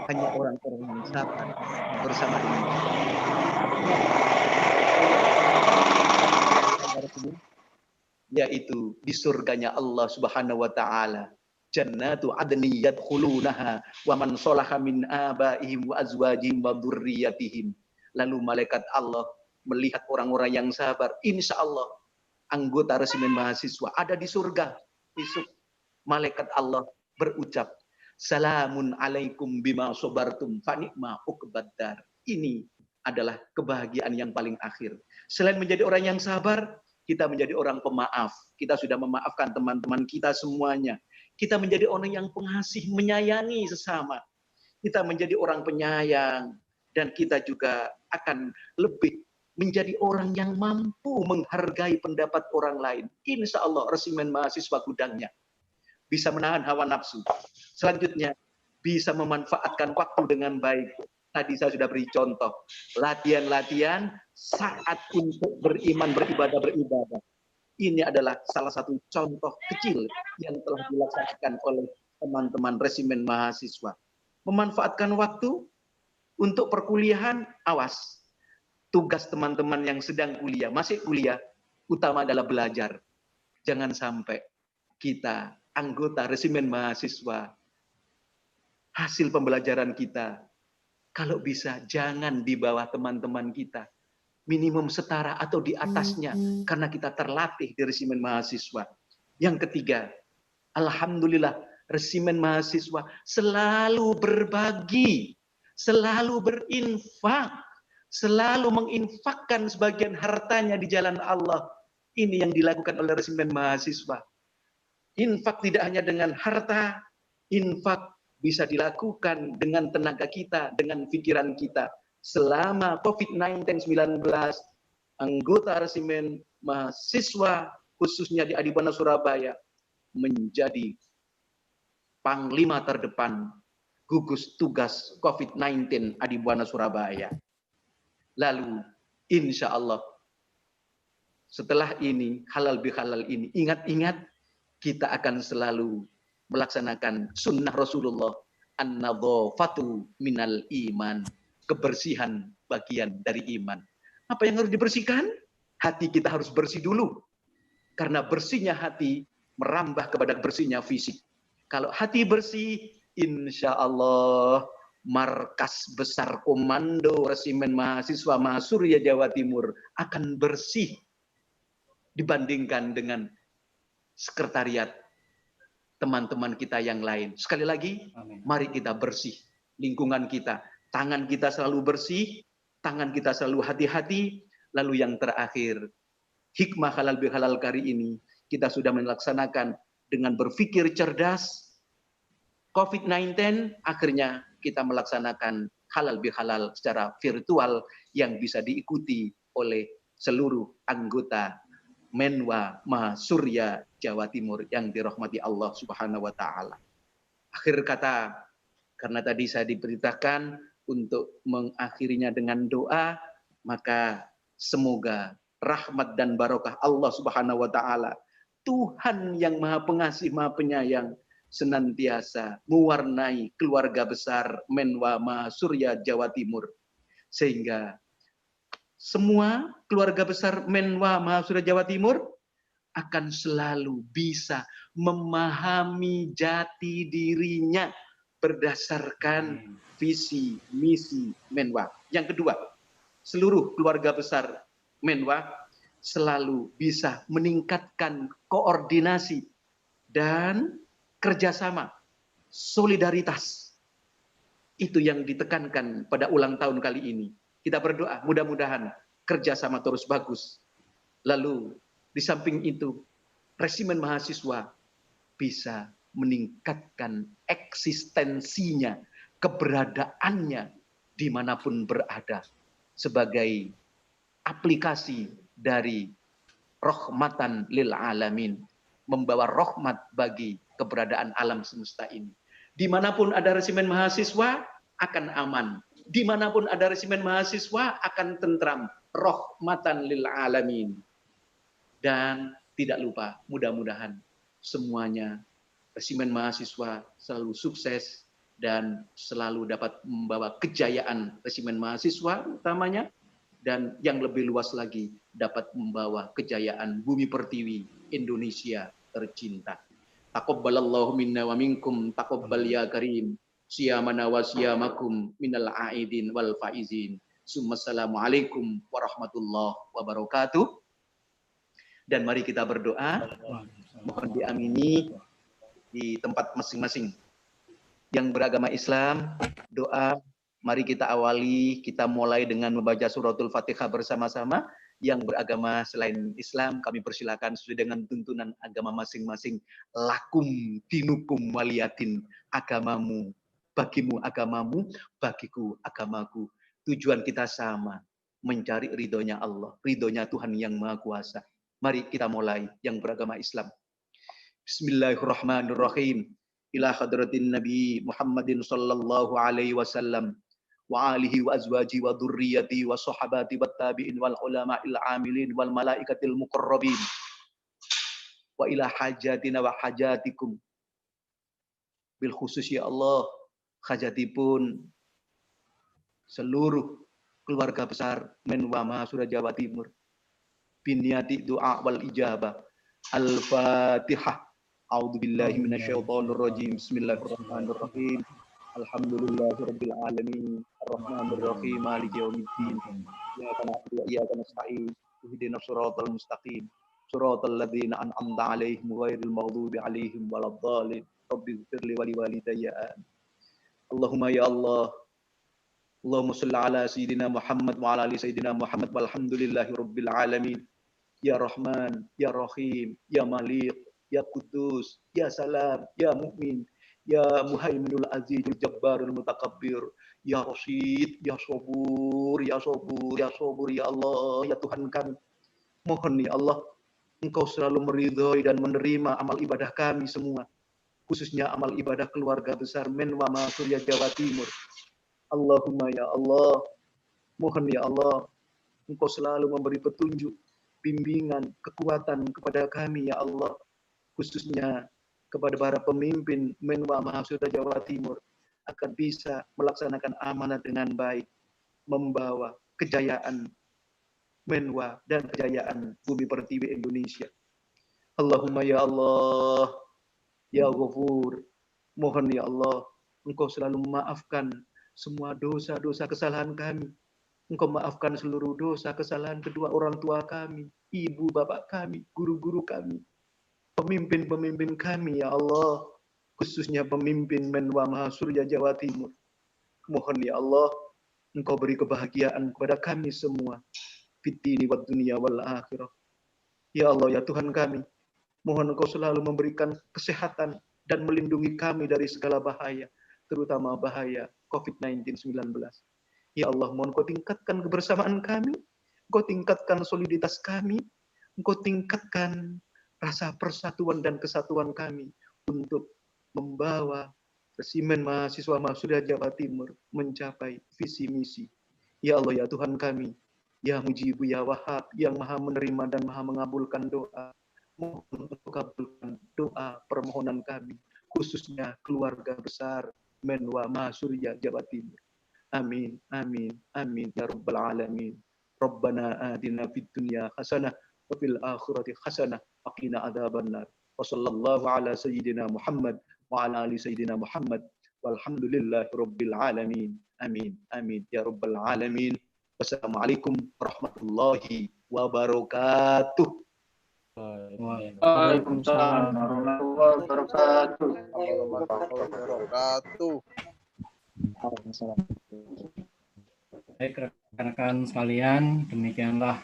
Hanya orang-orang yang sabar bersama ini. yaitu di surganya Allah Subhanahu wa taala. Jannatu adni yadkhulunaha wa man sholaha min abaihim wa azwajihim wa dzurriyyatihim. Lalu malaikat Allah melihat orang-orang yang sabar, insya Allah anggota resimen mahasiswa ada di surga. Besok malaikat Allah berucap, salamun alaikum bima sobartum fanikma uqbaddar. Ini adalah kebahagiaan yang paling akhir. Selain menjadi orang yang sabar, kita menjadi orang pemaaf. Kita sudah memaafkan teman-teman kita semuanya. Kita menjadi orang yang pengasih, menyayangi sesama. Kita menjadi orang penyayang. Dan kita juga akan lebih menjadi orang yang mampu menghargai pendapat orang lain. Insya Allah resimen mahasiswa gudangnya bisa menahan hawa nafsu. Selanjutnya, bisa memanfaatkan waktu dengan baik. Tadi saya sudah beri contoh. Latihan-latihan saat untuk beriman, beribadah. Ini adalah salah satu contoh kecil yang telah dilaksanakan oleh teman-teman resimen mahasiswa. Memanfaatkan waktu untuk perkuliahan, awas. Tugas teman-teman yang sedang kuliah, masih kuliah, utama adalah belajar. Jangan sampai kita, anggota resimen mahasiswa, hasil pembelajaran kita, kalau bisa jangan di bawah teman-teman kita. Minimum setara atau di atasnya, karena kita terlatih di resimen mahasiswa. Yang ketiga, alhamdulillah, resimen mahasiswa selalu berbagi, selalu berinfak, selalu menginfakkan sebagian hartanya di jalan Allah. Ini yang dilakukan oleh resimen mahasiswa. Infak tidak hanya dengan harta, infak bisa dilakukan dengan tenaga kita, dengan pikiran kita. Selama COVID-19, anggota resimen mahasiswa, khususnya di Adibwana Surabaya, menjadi panglima terdepan gugus tugas COVID-19 Adibwana Surabaya. Lalu, insya Allah, setelah ini, halal bihalal ini, ingat-ingat, kita akan selalu melaksanakan sunnah Rasulullah, an-nadhafatu minal iman, kebersihan bagian dari iman. Apa yang harus dibersihkan? Hati kita harus bersih dulu. Karena bersihnya hati merambah kepada bersihnya fisik. Kalau hati bersih, insya Allah markas besar komando resimen mahasiswa Mahasurya Jawa Timur akan bersih dibandingkan dengan sekretariat teman-teman kita yang lain. Sekali lagi, mari kita bersih lingkungan kita. Tangan kita selalu bersih, tangan kita selalu hati-hati. Lalu yang terakhir, hikmah halal bihalal kali ini, kita sudah melaksanakan dengan berpikir cerdas. COVID-19, akhirnya kita melaksanakan halal bihalal secara virtual yang bisa diikuti oleh seluruh anggota Menwa Mahasurya Jawa Timur yang dirahmati Allah Subhanahu wa taala. Akhir kata, karena tadi saya diberitakan untuk mengakhirinya dengan doa, maka semoga rahmat dan barokah Allah Subhanahu wa taala, Tuhan yang Maha Pengasih, Maha Penyayang, senantiasa mewarnai keluarga besar Menwa Mahasurya Jawa Timur, sehingga semua keluarga besar Menwa Mahasurya Jawa Timur akan selalu bisa memahami jati dirinya berdasarkan visi misi Menwa. Yang kedua, seluruh keluarga besar Menwa selalu bisa meningkatkan koordinasi dan kerjasama, solidaritas. Itu yang ditekankan pada ulang tahun kali ini. Kita berdoa, mudah-mudahan kerjasama terus bagus. Lalu, di samping itu, resimen mahasiswa bisa meningkatkan eksistensinya, keberadaannya dimanapun berada, sebagai aplikasi dari rahmatan lil alamin, membawa rahmat bagi keberadaan alam semesta ini. Dimanapun ada resimen mahasiswa akan aman, dimanapun ada resimen mahasiswa akan tentram, rahmatan lil alamin. Dan tidak lupa, mudah-mudahan semuanya resimen mahasiswa selalu sukses dan selalu dapat membawa kejayaan resimen mahasiswa utamanya dan yang lebih luas lagi dapat membawa kejayaan bumi pertiwi Indonesia tercinta. Taqabbalallahu minna wa minkum, taqabbal ya karim, siyamana wa siyamakum minal aidin wal faizin. Assalamualaikum warahmatullahi wabarakatuh. Dan mari kita berdoa, mohon diamini di tempat masing-masing. Yang beragama Islam, doa, mari kita awali, kita mulai dengan membaca suratul Fatihah bersama-sama. Yang beragama selain Islam, kami persilakan sesuai dengan tuntunan agama masing-masing. Lakum dinukum waliyatin, agamamu, bagimu agamamu, bagiku agamaku. Tujuan kita sama, mencari ridhonya Allah, ridhonya Tuhan yang Maha Kuasa. Mari kita mulai yang beragama Islam. Bismillahirrahmanirrahim. Ila hadratin Nabi Muhammadin sallallahu alaihi wasallam wa alihi wa azwaji wa dhurriyyati wa sahabati wa tabi'in wal ulama'il amilin wal malaikatil muqarrabin wa ila hajatina wa hajatikum. Bil khusus ya Allah, hajatipun seluruh keluarga besar Menwa Mahasiswa Jawa Timur. Biniati doa wal ijabah. Al-Fatihah. A'udzubillahi minasyaitonirrajim. Bismillahirrahmanirrahim. Alhamdulillahirabbil alamin. Arrahmanirrahim. Maliki yaumiddin. Iyyaka na'budu wa iyyaka nasta'in. Ihdinas siratal mustaqim. Siratal ladzina an'amta 'alaihim ghairil maghdubi 'alaihim waladdallin. Rabbighfirli wa liwalidayya. Allahumma ya Allah. Allahumma shalli ala sayyidina Muhammad wa ala ali sayyidina Muhammad walhamdulillahi rabbil alamin. Ya Rahman, Ya Rahim, Ya Malik, Ya Kudus, Ya Salam, Ya Mu'min, Ya Muhaiminul Azizul Jabbarul Mutakabbir, Ya Rasyid, Ya Sabur, Ya Sabur, Ya Sabur, Ya Allah, Ya Tuhan kami. Mohon ya Allah, Engkau selalu meridhoi dan menerima amal ibadah kami semua, khususnya amal ibadah keluarga besar Menwa Mahasiswa Jawa Timur. Allahumma ya Allah, mohon ya Allah, Engkau selalu memberi petunjuk, bimbingan, kekuatan kepada kami ya Allah, khususnya kepada para pemimpin Menwa Mahasiswa Jawa Timur agar bisa melaksanakan amanat dengan baik, membawa kejayaan Menwa dan kejayaan bumi pertiwi Indonesia. Allahumma ya Allah, ya Ghafur, mohon ya Allah, Engkau selalu memaafkan semua dosa-dosa kesalahan kami. Engkau maafkan seluruh dosa kesalahan kedua orang tua kami, ibu bapak kami, guru-guru kami, pemimpin-pemimpin kami ya Allah, khususnya pemimpin Menwa Mahasiswa Jawa Timur. Mohon ya Allah, Engkau beri kebahagiaan kepada kami semua, fitini wad dunia wal akhirah. Ya Allah ya Tuhan kami, mohon Engkau selalu memberikan kesehatan dan melindungi kami dari segala bahaya, terutama bahaya COVID-19. Ya Allah, mohon Engkau tingkatkan kebersamaan kami, Engkau tingkatkan soliditas kami, Engkau tingkatkan rasa persatuan dan kesatuan kami untuk membawa resimen mahasiswa Jawa Timur mencapai visi misi. Ya Allah ya Tuhan kami, ya Mujibu ya Wahab, yang maha menerima dan maha mengabulkan doa, mohon Engkau kabulkan doa permohonan kami, khususnya keluarga besar Menwa Mahasiswa Jawa Timur. Amin, amin, amin ya rabbal alamin. Rabbana atina fid dunya hasanah wa fil akhirati hasanah wa qina adzabannar. Wa sallallahu ala sayyidina Muhammad wa ala ali sayyidina Muhammad walhamdulillahi rabbil alamin. Amin, amin ya rabbal alamin. Wassalamualaikum warahmatullahi wabarakatuh.
Waalaikumsalam warahmatullahi wabarakatuh.
Wabarakatuh.
Baik rekan-rekan sekalian, demikianlah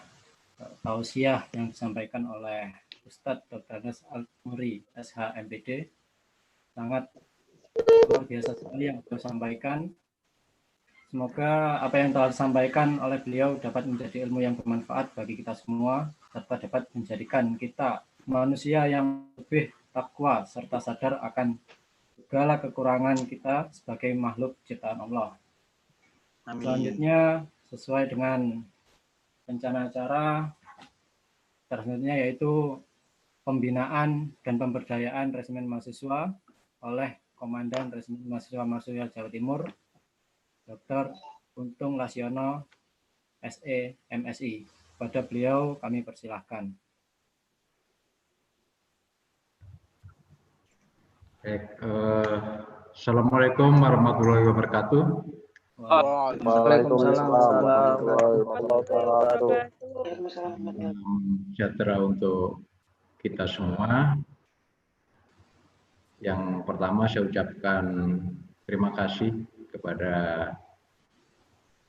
tausiah yang disampaikan oleh Ustadz Dr. Anas Al-Muri, SHMPD. Sangat luar biasa sekali yang beliau sampaikan. Semoga apa yang telah disampaikan oleh beliau dapat menjadi ilmu yang bermanfaat bagi kita semua, serta dapat menjadikan kita manusia yang lebih takwa serta sadar akan segala kekurangan kita sebagai makhluk ciptaan Allah.
Amin.
Selanjutnya, sesuai dengan rencana acara selanjutnya yaitu pembinaan dan pemberdayaan resimen mahasiswa oleh Komandan Resimen Mahasiswa Jawa Timur, Dr. Untung Lasiono, SE MSI. Pada beliau kami persilahkan.
Assalamualaikum warahmatullahi wabarakatuh.
Waalaikumsalam warahmatullahi wabarakatuh.
Sejahtera untuk kita semua. Yang pertama saya ucapkan terima kasih kepada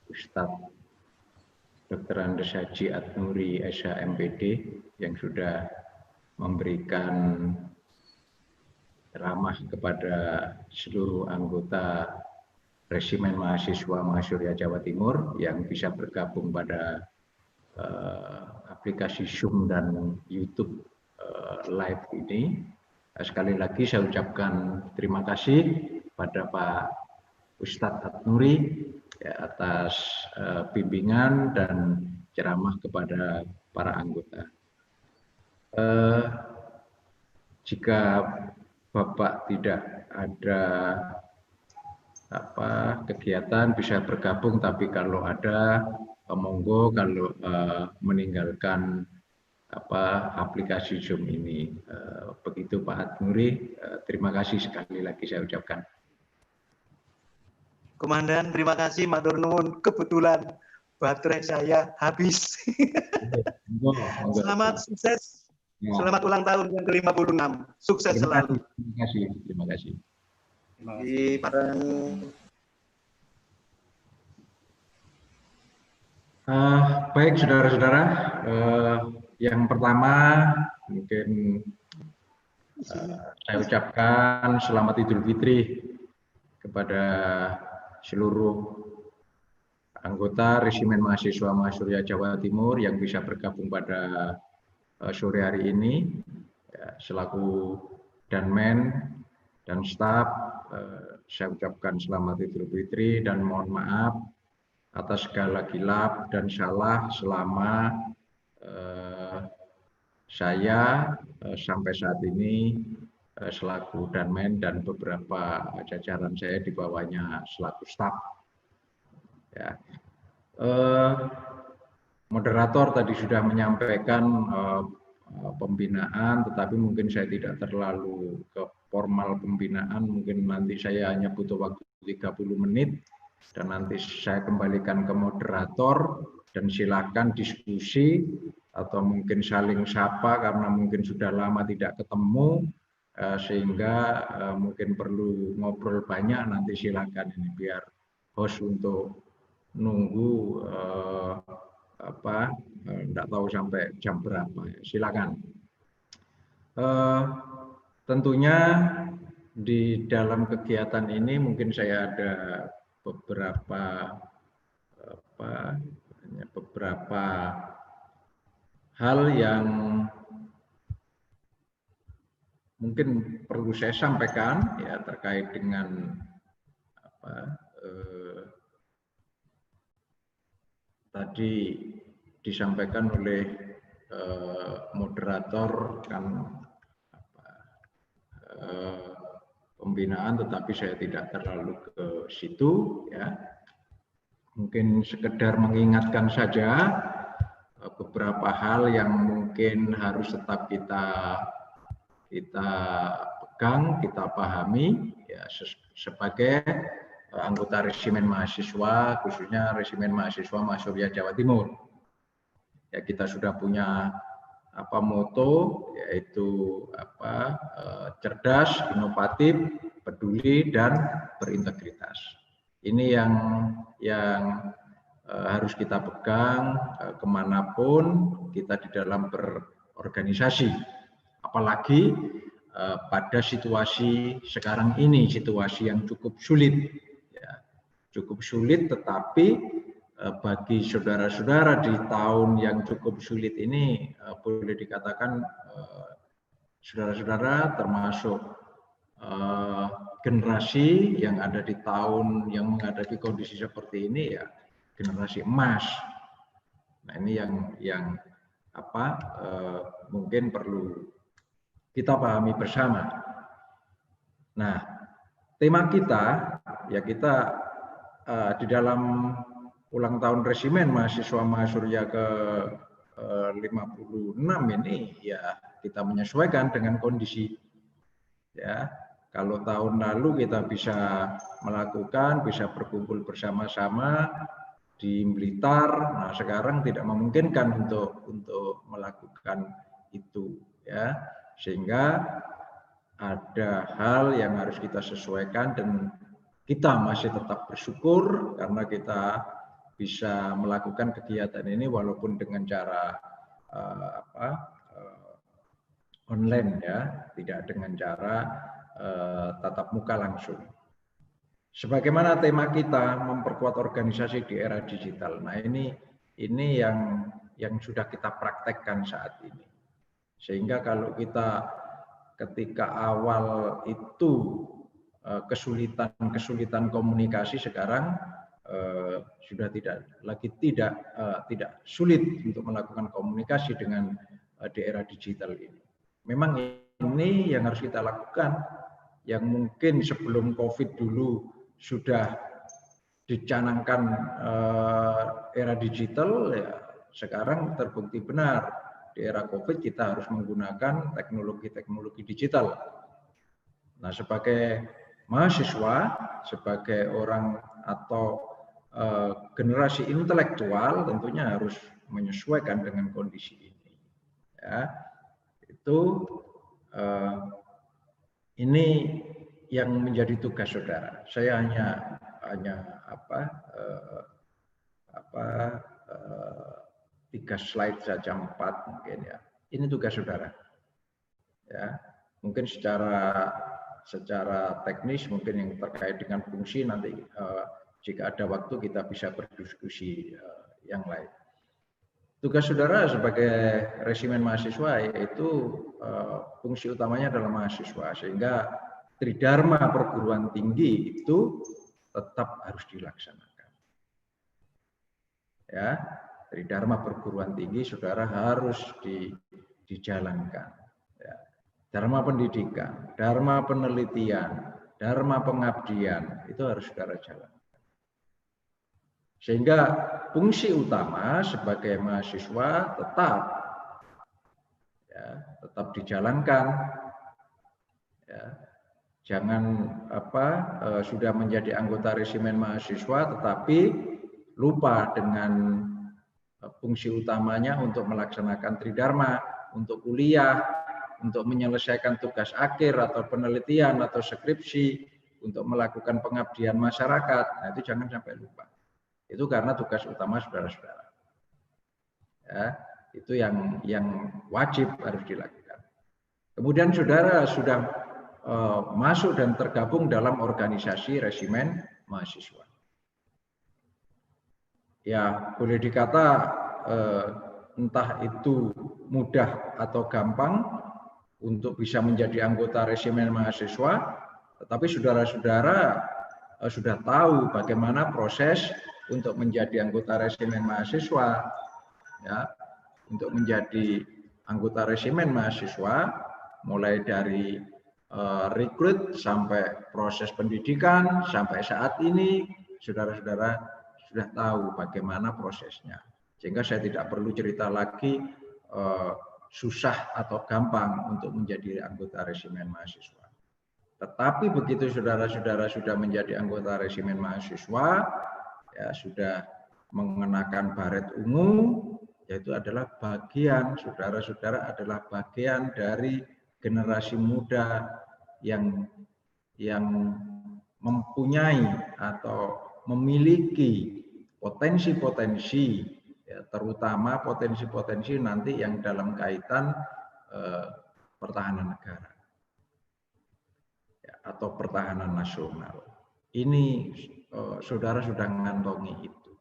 Ustadz Dr. Andes Haji Adnuri SH MPD yang sudah memberikan ceramah kepada seluruh anggota Resimen Mahasiswa Mahasiswa Jawa Timur yang bisa bergabung pada aplikasi Zoom dan YouTube live ini. Sekali lagi saya ucapkan terima kasih pada Pak Ustadz Adnuri ya, atas bimbingan dan ceramah kepada para anggota. Jika Bapak tidak ada kegiatan bisa bergabung, tapi kalau ada monggo, kalau meninggalkan aplikasi Zoom ini. Begitu Pak Adnuri, terima kasih sekali lagi saya ucapkan.
Komandan, terima kasih Matur nuwun. Kebetulan baterai saya habis. Selamat sukses. Selamat ulang tahun yang ke-56. Sukses selalu.
Terima kasih. Terima kasih.
Di Padang.
Baik saudara-saudara, yang pertama mungkin saya ucapkan selamat Idul Fitri kepada seluruh anggota Resimen Mahasiswa Mahasiswa Jawa Timur yang bisa bergabung pada sore hari ini, ya, selaku danmen dan staf, saya ucapkan selamat Idul Fitri dan mohon maaf atas segala khilaf dan salah selama saya sampai saat ini selaku danmen dan beberapa jajaran saya di bawahnya selaku staf. Ya. Moderator tadi sudah menyampaikan pembinaan, tetapi mungkin saya tidak terlalu ke formal pembinaan, mungkin nanti saya hanya butuh waktu 30 menit dan nanti saya kembalikan ke moderator dan silakan diskusi atau mungkin saling sapa karena mungkin sudah lama tidak ketemu sehingga mungkin perlu ngobrol banyak, nanti silakan ini biar host untuk nunggu enggak tahu sampai jam berapa, silakan. Tentunya di dalam kegiatan ini mungkin saya ada beberapa hal yang mungkin perlu saya sampaikan ya terkait dengan tadi disampaikan oleh moderator kan pembinaan, tetapi saya tidak terlalu ke situ ya. Mungkin sekedar mengingatkan saja beberapa hal yang mungkin harus tetap kita pegang, kita pahami ya, sebagai anggota Resimen Mahasiswa, khususnya Resimen Mahasiswa Mahasiswa Jawa Timur. Ya, kita sudah punya moto, yaitu cerdas, inovatif, peduli, dan berintegritas. Ini yang harus kita pegang kemanapun kita di dalam berorganisasi. Apalagi pada situasi sekarang ini, situasi yang cukup sulit. Ya, cukup sulit, tetapi bagi saudara-saudara di tahun yang cukup sulit ini, boleh dikatakan saudara-saudara termasuk generasi yang ada di tahun yang menghadapi kondisi seperti ini ya generasi emas. Nah ini yang mungkin perlu kita pahami bersama. Nah tema kita ya kita di dalam ulang tahun resimen mahasiswa Mahasurya ke 56 ini ya kita menyesuaikan dengan kondisi. Ya, kalau tahun lalu kita bisa melakukan, bisa berkumpul bersama-sama di Blitar, nah sekarang tidak memungkinkan untuk melakukan itu, ya, sehingga ada hal yang harus kita sesuaikan dan kita masih tetap bersyukur karena kita bisa melakukan kegiatan ini walaupun dengan cara online, ya, tidak dengan cara tatap muka langsung. Sebagaimana tema kita memperkuat organisasi di era digital. Nah, ini yang sudah kita praktekkan saat ini. Sehingga kalau kita ketika awal itu kesulitan komunikasi, sekarang sudah tidak sulit untuk melakukan komunikasi dengan di era digital ini. Memang ini yang harus kita lakukan, yang mungkin sebelum COVID dulu sudah dicanangkan era digital, ya sekarang terbukti benar di era COVID kita harus menggunakan teknologi digital. Nah, sebagai mahasiswa, sebagai orang atau generasi intelektual tentunya harus menyesuaikan dengan kondisi ini. Ya, itu ini yang menjadi tugas saudara. Saya hanya 3 slide saja, 4 mungkin, ya. Ini tugas saudara. Ya, mungkin secara teknis mungkin yang terkait dengan fungsi nanti jika ada waktu kita bisa berdiskusi yang lain. Tugas saudara sebagai resimen mahasiswa yaitu fungsi utamanya adalah mahasiswa, sehingga tridharma perguruan tinggi itu tetap harus dilaksanakan. Ya, tridharma perguruan tinggi saudara harus dijalankan. Ya. Dharma pendidikan, dharma penelitian, dharma pengabdian itu harus saudara jalankan. Sehingga fungsi utama sebagai mahasiswa tetap dijalankan. Ya. Jangan sudah menjadi anggota resimen mahasiswa tetapi lupa dengan fungsi utamanya untuk melaksanakan tridharma, untuk kuliah, untuk menyelesaikan tugas akhir atau penelitian atau skripsi, untuk melakukan pengabdian masyarakat. Nah, itu jangan sampai lupa. Itu karena tugas utama saudara-saudara. Ya, itu yang wajib harus dilakukan. Kemudian saudara sudah masuk dan tergabung dalam organisasi resimen mahasiswa. Ya, boleh dikata entah itu mudah atau gampang untuk bisa menjadi anggota resimen mahasiswa, tetapi saudara-saudara sudah tahu bagaimana proses untuk menjadi anggota resimen mahasiswa. Ya, untuk menjadi anggota resimen mahasiswa, mulai dari rekrut sampai proses pendidikan sampai saat ini saudara-saudara sudah tahu bagaimana prosesnya, sehingga saya tidak perlu cerita lagi susah atau gampang untuk menjadi anggota resimen mahasiswa. Tetapi begitu saudara-saudara sudah menjadi anggota resimen mahasiswa, ya sudah mengenakan baret ungu, yaitu adalah bagian, saudara-saudara adalah bagian dari generasi muda yang mempunyai atau memiliki potensi-potensi, ya, terutama potensi-potensi nanti yang dalam kaitan pertahanan negara, ya, atau pertahanan nasional. Ini saudara sudah mengantongi itu.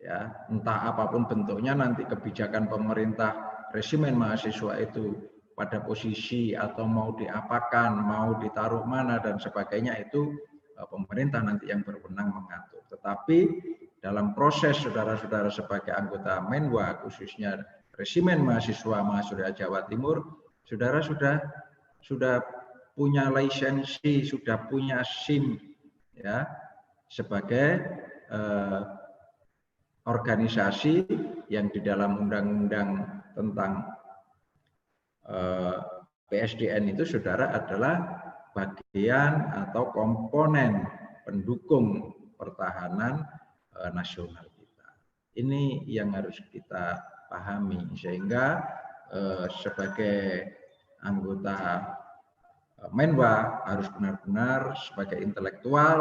Ya, entah apapun bentuknya nanti kebijakan pemerintah resimen mahasiswa itu pada posisi atau mau diapakan, mau ditaruh mana dan sebagainya, itu pemerintah nanti yang berwenang mengatur. Tetapi dalam proses saudara-saudara sebagai anggota Menwa, khususnya resimen mahasiswa Mahasurya Jawa Timur, saudara sudah punya lisensi, sudah punya SIM, ya, sebagai organisasi yang di dalam undang-undang tentang PSDN itu saudara adalah bagian atau komponen pendukung pertahanan nasional kita. Ini yang harus kita pahami, sehingga sebagai anggota Menwa harus benar-benar sebagai intelektual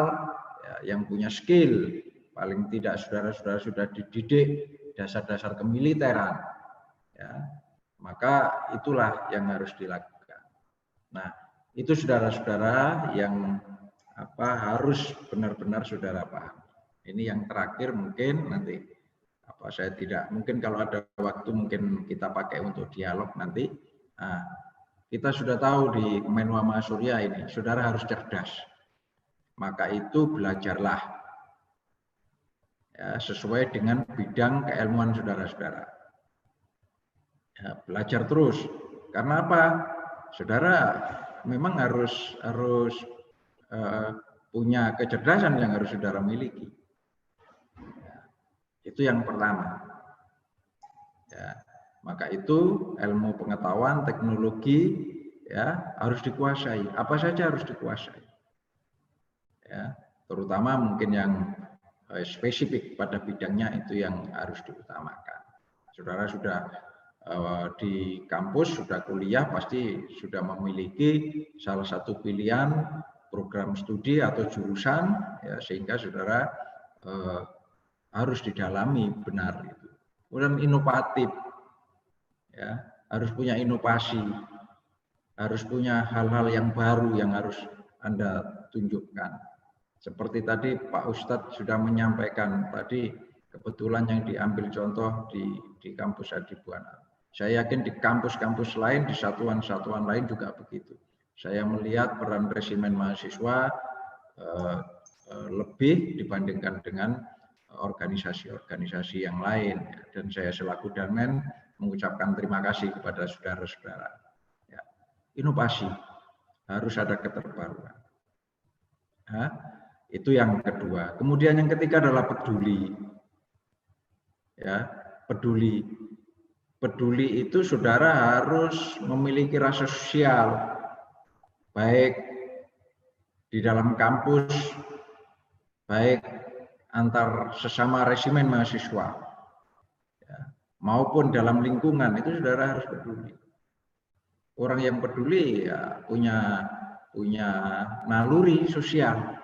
ya, yang punya skill, paling tidak saudara-saudara sudah dididik dasar-dasar kemiliteran, ya, maka itulah yang harus dilakukan. Nah, itu saudara-saudara yang harus benar-benar saudara paham. Ini yang terakhir mungkin nanti saya tidak, mungkin kalau ada waktu mungkin kita pakai untuk dialog nanti. Nah, kita sudah tahu di Menwa Mahasurya ini, saudara harus cerdas. Maka itu belajarlah ya, sesuai dengan bidang keilmuan saudara-saudara. Ya, belajar terus. Karena apa? Saudara memang harus punya kecerdasan yang harus saudara miliki. Ya, itu yang pertama. Ya. Maka itu ilmu pengetahuan, teknologi ya harus dikuasai. Apa saja harus dikuasai. Ya, terutama mungkin yang spesifik pada bidangnya itu yang harus diutamakan. Saudara sudah di kampus, sudah kuliah, pasti sudah memiliki salah satu pilihan program studi atau jurusan, ya, sehingga saudara harus didalami benar itu. Kemudian inovatif. Ya, harus punya inovasi, harus punya hal-hal yang baru yang harus Anda tunjukkan. Seperti tadi Pak Ustadz sudah menyampaikan, tadi kebetulan yang diambil contoh di kampus Adi Buana. Saya yakin di kampus-kampus lain, di satuan-satuan lain juga begitu. Saya melihat peran resimen mahasiswa lebih dibandingkan dengan organisasi-organisasi yang lain. Dan saya selaku Danmen mengucapkan terima kasih kepada saudara-saudara. Ya, inovasi, harus ada keterbaruan. Ya, itu yang kedua. Kemudian yang ketiga adalah peduli. Ya, peduli. Peduli itu saudara harus memiliki rasa sosial, baik di dalam kampus, baik antar sesama resimen mahasiswa, maupun dalam lingkungan, itu saudara harus peduli. Orang yang peduli ya punya naluri sosial.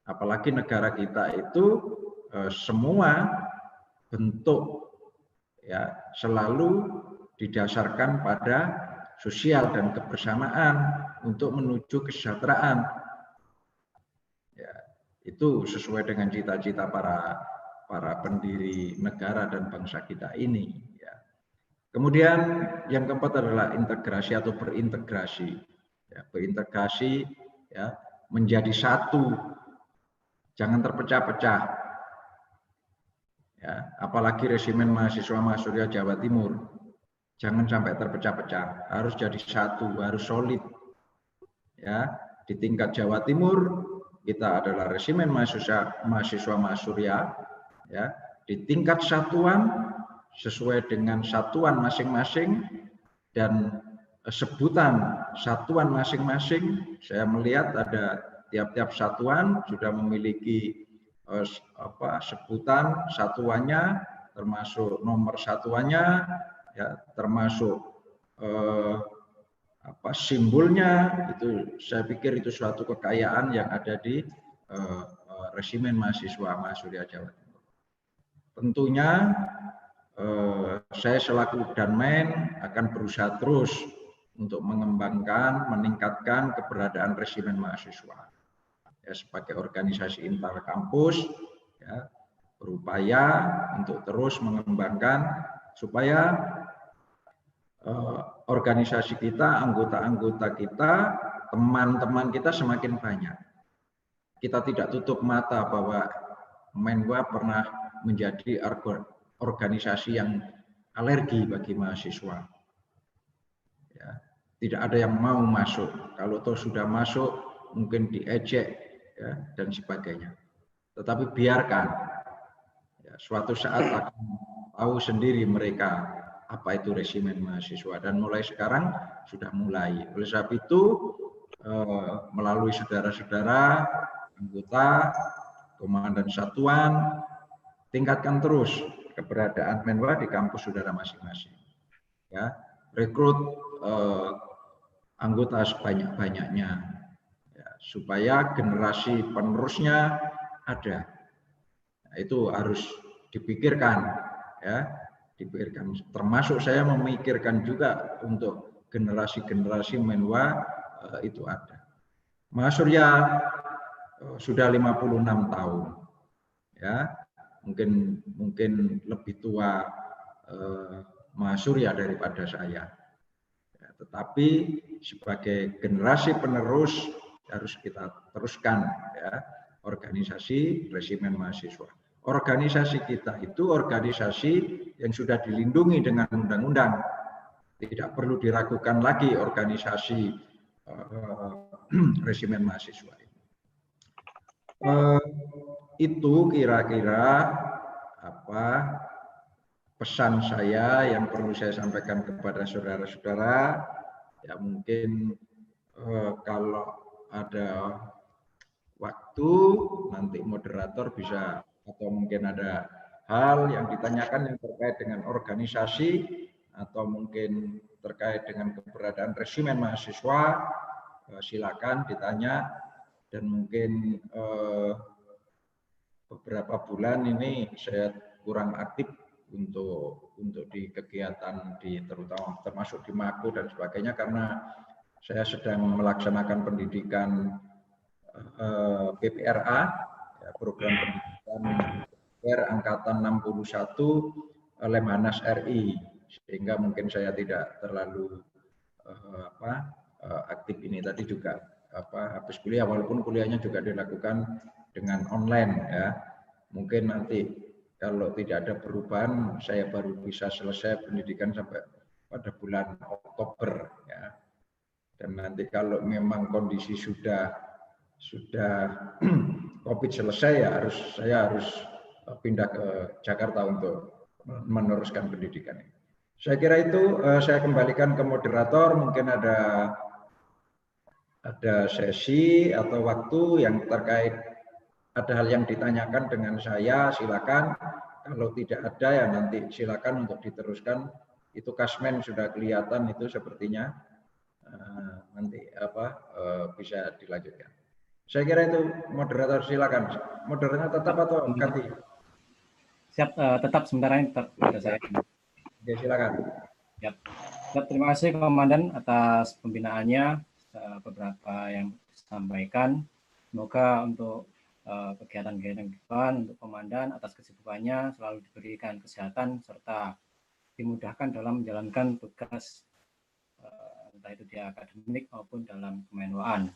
Apalagi negara kita itu semua bentuk ya selalu didasarkan pada sosial dan kebersamaan untuk menuju kesejahteraan. Ya, itu sesuai dengan cita-cita para pendiri negara dan bangsa kita ini. Ya. Kemudian yang keempat adalah integrasi atau berintegrasi. Ya, berintegrasi ya, menjadi satu, jangan terpecah-pecah. Ya, apalagi resimen mahasiswa Mahasurya Jawa Timur, jangan sampai terpecah-pecah, harus jadi satu, harus solid. Ya, di tingkat Jawa Timur kita adalah resimen mahasiswa Mahasurya. Ya, di tingkat satuan sesuai dengan satuan masing-masing dan sebutan satuan masing-masing. Saya melihat ada tiap-tiap satuan sudah memiliki sebutan satuannya, termasuk nomor satuannya, ya, termasuk simbolnya. Itu saya pikir itu suatu kekayaan yang ada di resimen mahasiswa Mahasurya Jawa Timur. Tentunya saya selaku Danmen akan berusaha terus untuk mengembangkan, meningkatkan keberadaan resimen mahasiswa. Ya, sebagai organisasi inter kampus, ya, berupaya untuk terus mengembangkan supaya organisasi kita, anggota-anggota kita, teman-teman kita semakin banyak. Kita tidak tutup mata bahwa Menwa pernah menjadi organisasi yang alergi bagi mahasiswa. Ya, tidak ada yang mau masuk. Kalau toh sudah masuk, mungkin diejek ya, dan sebagainya. Tetapi biarkan. Ya, Ya, suatu saat akan tahu sendiri mereka apa itu resimen mahasiswa, dan mulai sekarang sudah mulai. Oleh sebab itu melalui saudara-saudara anggota komandan satuan, tingkatkan terus keberadaan Menwa di kampus saudara masing-masing. Ya, rekrut anggota sebanyak-banyaknya, ya, supaya generasi penerusnya ada. Nah, itu harus dipikirkan, ya, dipikirkan. Termasuk saya memikirkan juga untuk generasi-generasi Menwa itu ada. Mas Surya sudah 56 tahun, ya, mungkin lebih tua Mas Surya daripada saya. Ya, tetapi sebagai generasi penerus harus kita teruskan, ya, organisasi resimen mahasiswa. Organisasi kita itu organisasi yang sudah dilindungi dengan undang-undang. Tidak perlu diragukan lagi organisasi resimen mahasiswa. Itu kira-kira apa pesan saya yang perlu saya sampaikan kepada saudara-saudara. Ya, mungkin kalau ada waktu nanti moderator bisa, atau mungkin ada hal yang ditanyakan yang terkait dengan organisasi atau mungkin terkait dengan keberadaan resimen mahasiswa, silakan ditanya. Dan mungkin beberapa bulan ini saya kurang aktif untuk di kegiatan terutama termasuk di Mako dan sebagainya, karena saya sedang melaksanakan pendidikan PPRA, ya, program pendidikan angkatan 61 Lemhanas RI, sehingga mungkin saya tidak terlalu aktif ini. Tadi juga habis kuliah, walaupun kuliahnya juga dilakukan dengan online, ya. Mungkin nanti kalau tidak ada perubahan saya baru bisa selesai pendidikan sampai pada bulan Oktober, ya. Dan nanti kalau memang kondisi sudah COVID selesai, ya saya harus pindah ke Jakarta untuk meneruskan pendidikan ini. Saya kira itu. Saya kembalikan ke moderator, mungkin ada sesi atau waktu yang terkait, ada hal yang ditanyakan dengan saya, silakan. Kalau tidak ada, ya nanti silakan untuk diteruskan. Itu Kasmen sudah kelihatan itu sepertinya, nanti bisa dilanjutkan. Saya kira itu, moderator silakan. Moderatornya tetap atau ganti?
Siap, tetap sementara ini tetap ada saya.
Ya, silakan.
Siap. Terima kasih Komandan atas pembinaannya, beberapa yang disampaikan. Semoga untuk kegiatan-kegiatan ke depan untuk Komandan atas kesibukannya selalu diberikan kesehatan serta dimudahkan dalam menjalankan tugas, entah itu di akademik maupun dalam kemenwaan.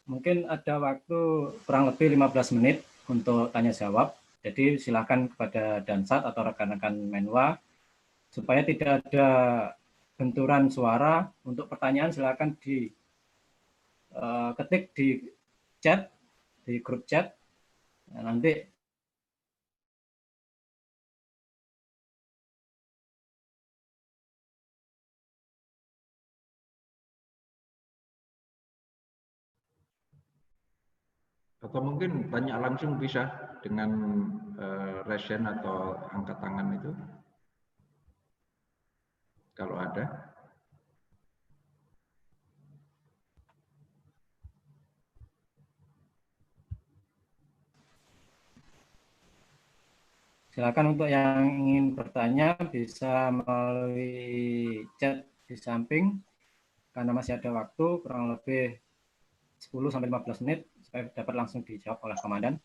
Mungkin ada waktu kurang lebih 15 menit untuk tanya jawab. Jadi silakan kepada Dansat atau rekan-rekan Menwa, supaya tidak ada benturan suara. Untuk pertanyaan silakan ketik di chat, di grup chat. Nah, nanti
atau mungkin tanya langsung bisa dengan resen atau angkat tangan itu, kalau ada.
silakan untuk yang ingin bertanya bisa melalui chat di samping, karena masih ada waktu kurang lebih 10-15 menit supaya dapat langsung dijawab oleh Komandan.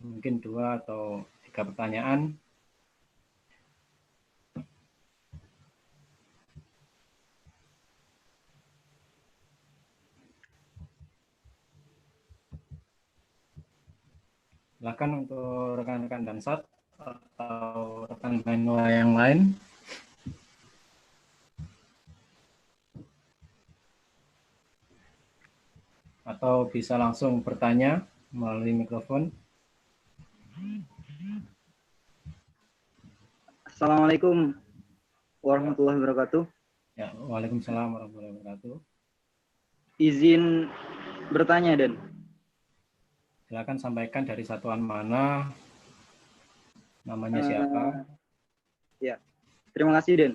Mungkin 2 atau 3 pertanyaan. Silakan untuk rekan-rekan Dansat atau rekan Menwa yang lain. Atau bisa langsung bertanya melalui mikrofon.
Assalamualaikum warahmatullahi wabarakatuh.
Ya, waalaikumsalam warahmatullahi wabarakatuh.
Izin bertanya, Den.
Silakan sampaikan dari satuan mana, namanya siapa?
Ya, terima kasih, Den.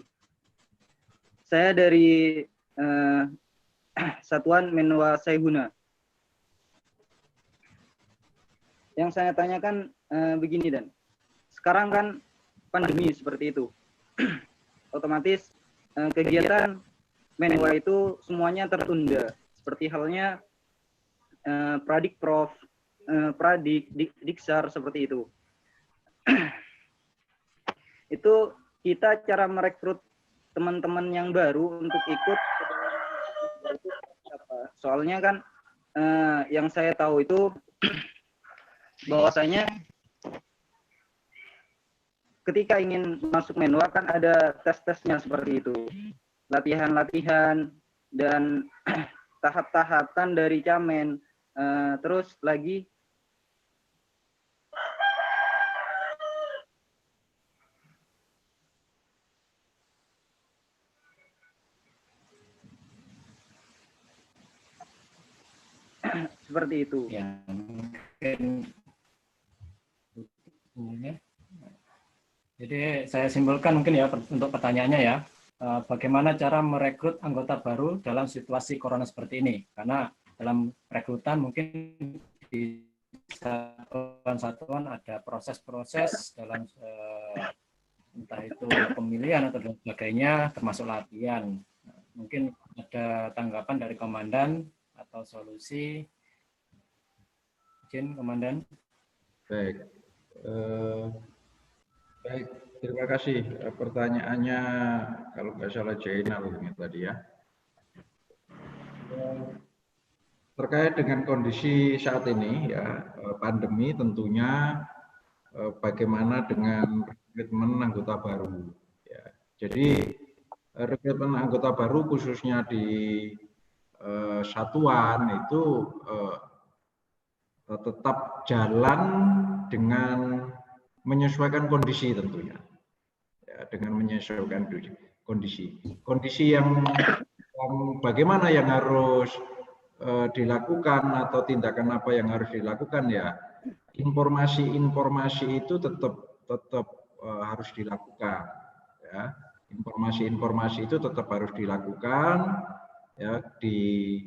Saya dari Satuan Menwa Saihuna. Yang saya tanyakan begini, Den. Sekarang kan pandemi seperti itu. Otomatis kegiatan Menwa itu semuanya tertunda. Seperti halnya Pradikprof, Diksar seperti itu. Itu kita cara merekrut teman-teman yang baru untuk ikut. Soalnya kan yang saya tahu itu bahwasanya ketika ingin masuk Menwa kan ada tes-tesnya seperti itu. Latihan-latihan dan tahap-tahapan dari Camen. Terus lagi seperti itu.
Ya, mungkin jadi saya simpulkan mungkin ya untuk pertanyaannya ya, bagaimana cara merekrut anggota baru dalam situasi corona seperti ini? Karena dalam rekrutan mungkin di satuan-satuan ada proses-proses dalam entah itu pemilihan atau dan sebagainya, termasuk latihan. Mungkin ada tanggapan dari komandan atau solusi. Izin, komandan.
Baik. Baik, terima kasih. Pertanyaannya kalau nggak salah Jainal ini tadi ya. Terkait dengan kondisi saat ini ya, pandemi tentunya bagaimana dengan rekrutmen anggota baru ya. Jadi rekrutmen anggota baru khususnya di satuan itu tetap jalan dengan menyesuaikan kondisi tentunya ya, dengan menyesuaikan kondisi yang bagaimana yang harus dilakukan atau tindakan apa yang harus dilakukan ya, informasi itu tetap harus dilakukan ya, informasi itu tetap harus dilakukan ya di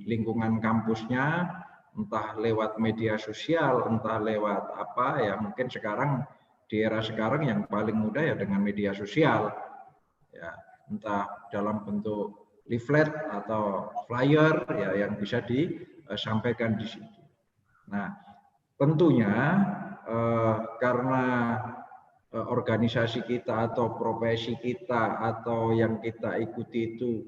lingkungan kampusnya, entah lewat media sosial, entah lewat apa ya, mungkin sekarang di era sekarang yang paling mudah ya dengan media sosial ya, entah dalam bentuk leaflet atau flyer ya yang bisa disampaikan di situ. Nah, tentunya karena organisasi kita atau profesi kita atau yang kita ikuti itu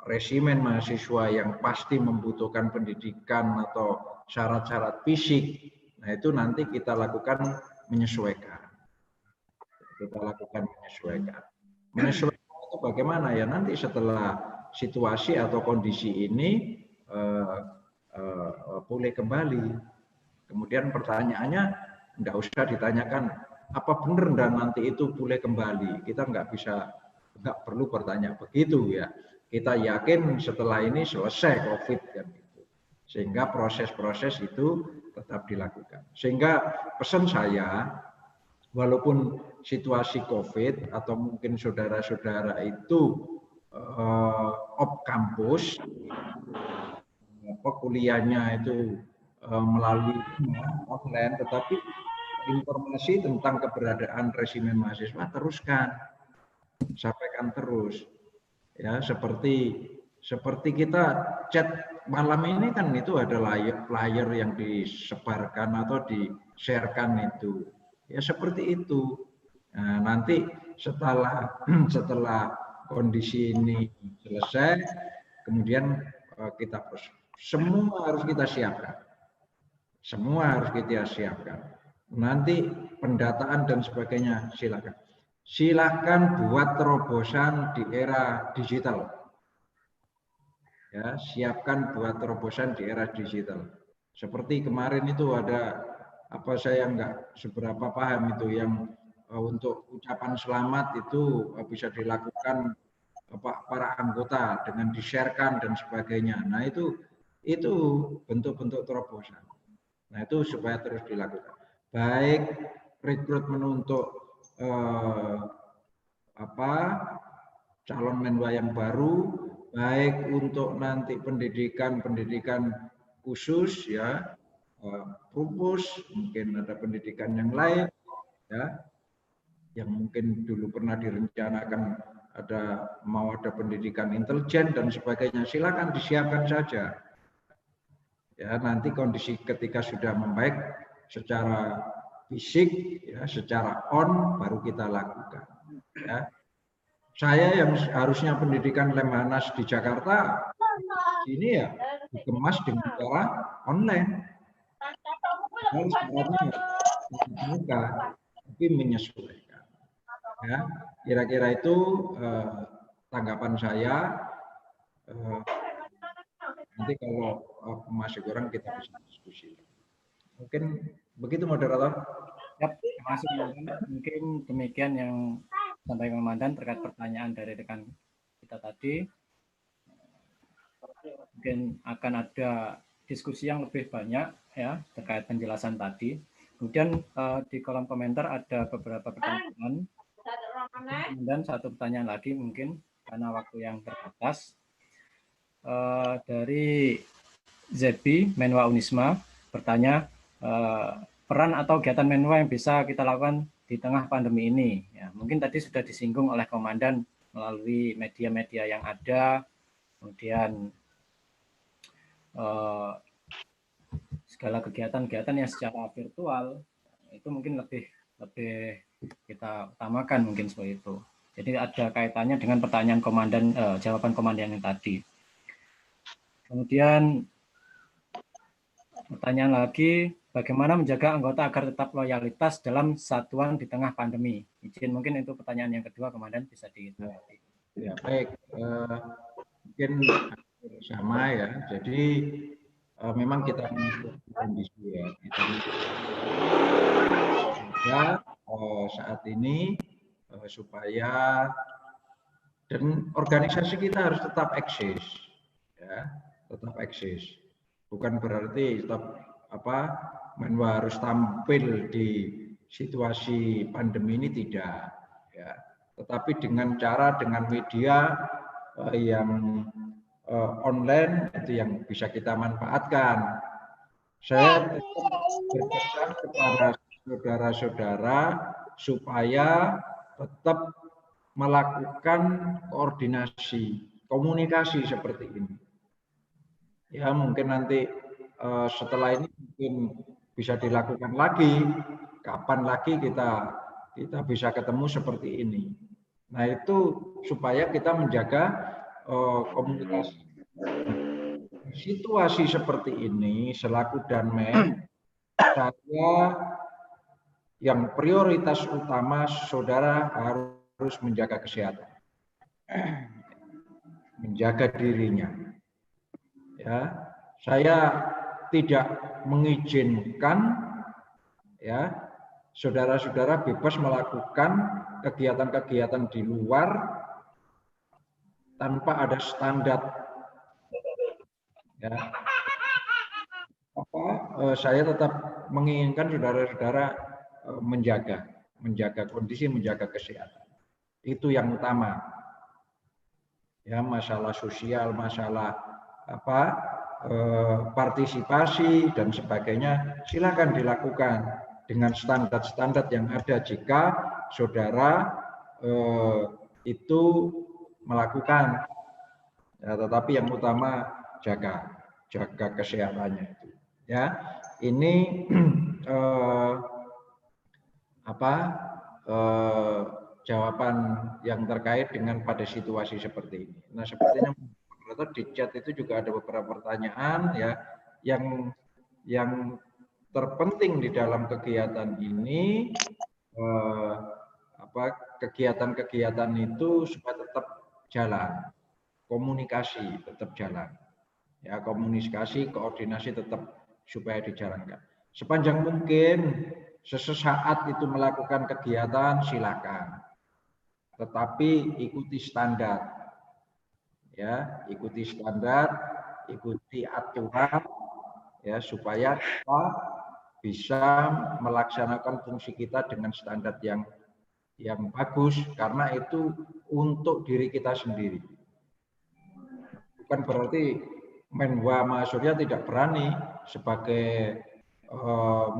resimen mahasiswa yang pasti membutuhkan pendidikan atau syarat-syarat fisik, nah itu nanti kita lakukan menyesuaikan. Menyesuaikan itu bagaimana ya, nanti setelah situasi atau kondisi ini pulih kembali. Kemudian pertanyaannya nggak usah ditanyakan apa benar dan nanti itu pulih kembali. Kita nggak perlu bertanya begitu ya. Kita yakin setelah ini selesai COVID kan gitu. Sehingga proses-proses itu tetap dilakukan. Sehingga pesan saya, walaupun situasi COVID atau mungkin saudara-saudara itu off kampus, kuliahnya itu melalui online, tetapi informasi tentang keberadaan resimen mahasiswa teruskan, sampaikan terus. Ya, seperti kita chat malam ini kan itu ada flyer yang disebarkan atau di-sharekan itu. Ya seperti itu. Nah, nanti setelah kondisi ini selesai, kemudian kita semua harus kita siapkan. Semua harus kita siapkan. Nanti pendataan dan sebagainya silakan. Silakan buat terobosan di era digital. Ya, siapkan buat terobosan di era digital. Seperti kemarin itu ada apa, saya nggak seberapa paham itu yang untuk ucapan selamat itu bisa dilakukan para anggota dengan di-sharekan dan sebagainya. Nah itu bentuk-bentuk terobosan. Nah itu supaya terus dilakukan. Baik rekrutmen untuk calon menwa yang baru, baik untuk nanti pendidikan khusus ya, purpose, mungkin ada pendidikan yang lain ya, yang mungkin dulu pernah direncanakan mau ada pendidikan intelijen dan sebagainya, silakan disiapkan saja. Ya, nanti kondisi ketika sudah membaik secara fisik, ya, secara on baru kita lakukan. Ya. Saya yang harusnya pendidikan Lemhanas di Jakarta, ini ya dikemas dengan cara online. Dan sebenarnya muka, tapi menyesuaikan. Ya, kira-kira itu tanggapan saya. Nanti kalau masih kurang kita bisa diskusi. Mungkin begitu moderator.
Yap, terima kasih Komandan. Mungkin demikian yang sampaikan Komandan terkait pertanyaan dari rekan kita tadi. Mungkin akan ada diskusi yang lebih banyak ya terkait penjelasan tadi. Kemudian di kolom komentar ada beberapa pertanyaan. Dan satu pertanyaan lagi mungkin karena waktu yang terbatas. Dari Zebi Menwa Unisma bertanya peran atau kegiatan Menwa yang bisa kita lakukan di tengah pandemi ini. Ya, mungkin tadi sudah disinggung oleh Komandan melalui media-media yang ada, kemudian segala kegiatan-kegiatan yang secara virtual itu mungkin lebih kita utamakan mungkin seperti itu. Jadi ada kaitannya dengan pertanyaan Komandan, jawaban Komandan yang tadi. Kemudian pertanyaan lagi, bagaimana menjaga anggota agar tetap loyalitas dalam satuan di tengah pandemi? Izin mungkin itu pertanyaan yang kedua, Komandan bisa ditanggapi.
Ya baik, mungkin sama ya. Jadi memang kita mengikuti kondisi ya. Kita saat ini supaya dan organisasi kita harus tetap eksis, ya. Tetap eksis. Bukan berarti tetap Menwa harus tampil di situasi pandemi ini, tidak. Ya. Tetapi dengan media yang online itu yang bisa kita manfaatkan. Saya berpesan kepada saudara-saudara supaya tetap melakukan komunikasi seperti ini. Ya mungkin nanti setelah ini mungkin bisa dilakukan lagi, kapan lagi kita bisa ketemu seperti ini. Nah itu supaya kita menjaga komunikasi. Situasi seperti ini selaku Danmen, saya yang prioritas utama saudara harus menjaga kesehatan, menjaga dirinya. Ya, saya tidak mengizinkan ya saudara-saudara bebas melakukan kegiatan-kegiatan di luar tanpa ada standar. Ya. Saya tetap menginginkan saudara-saudara menjaga kondisi, menjaga kesehatan. Itu yang utama. Ya, masalah sosial, masalah partisipasi dan sebagainya silakan dilakukan dengan standar-standar yang ada jika saudara itu melakukan. Ya, tetapi yang utama jaga kesehatannya itu. Ya, ini jawaban yang terkait dengan pada situasi seperti ini. Nah, sepertinya di chat itu juga ada beberapa pertanyaan ya yang terpenting di dalam kegiatan ini, kegiatan-kegiatan itu supaya tetap jalan, komunikasi tetap jalan, ya komunikasi, koordinasi tetap supaya dijalankan. Sepanjang mungkin sesaat itu melakukan kegiatan silakan, tetapi ikuti standar, ya, ikuti standar, ikuti aturan, ya, supaya kita bisa melaksanakan fungsi kita dengan standar yang bagus, karena itu untuk diri kita sendiri. Bukan berarti Menwa Mahasurya tidak berani sebagai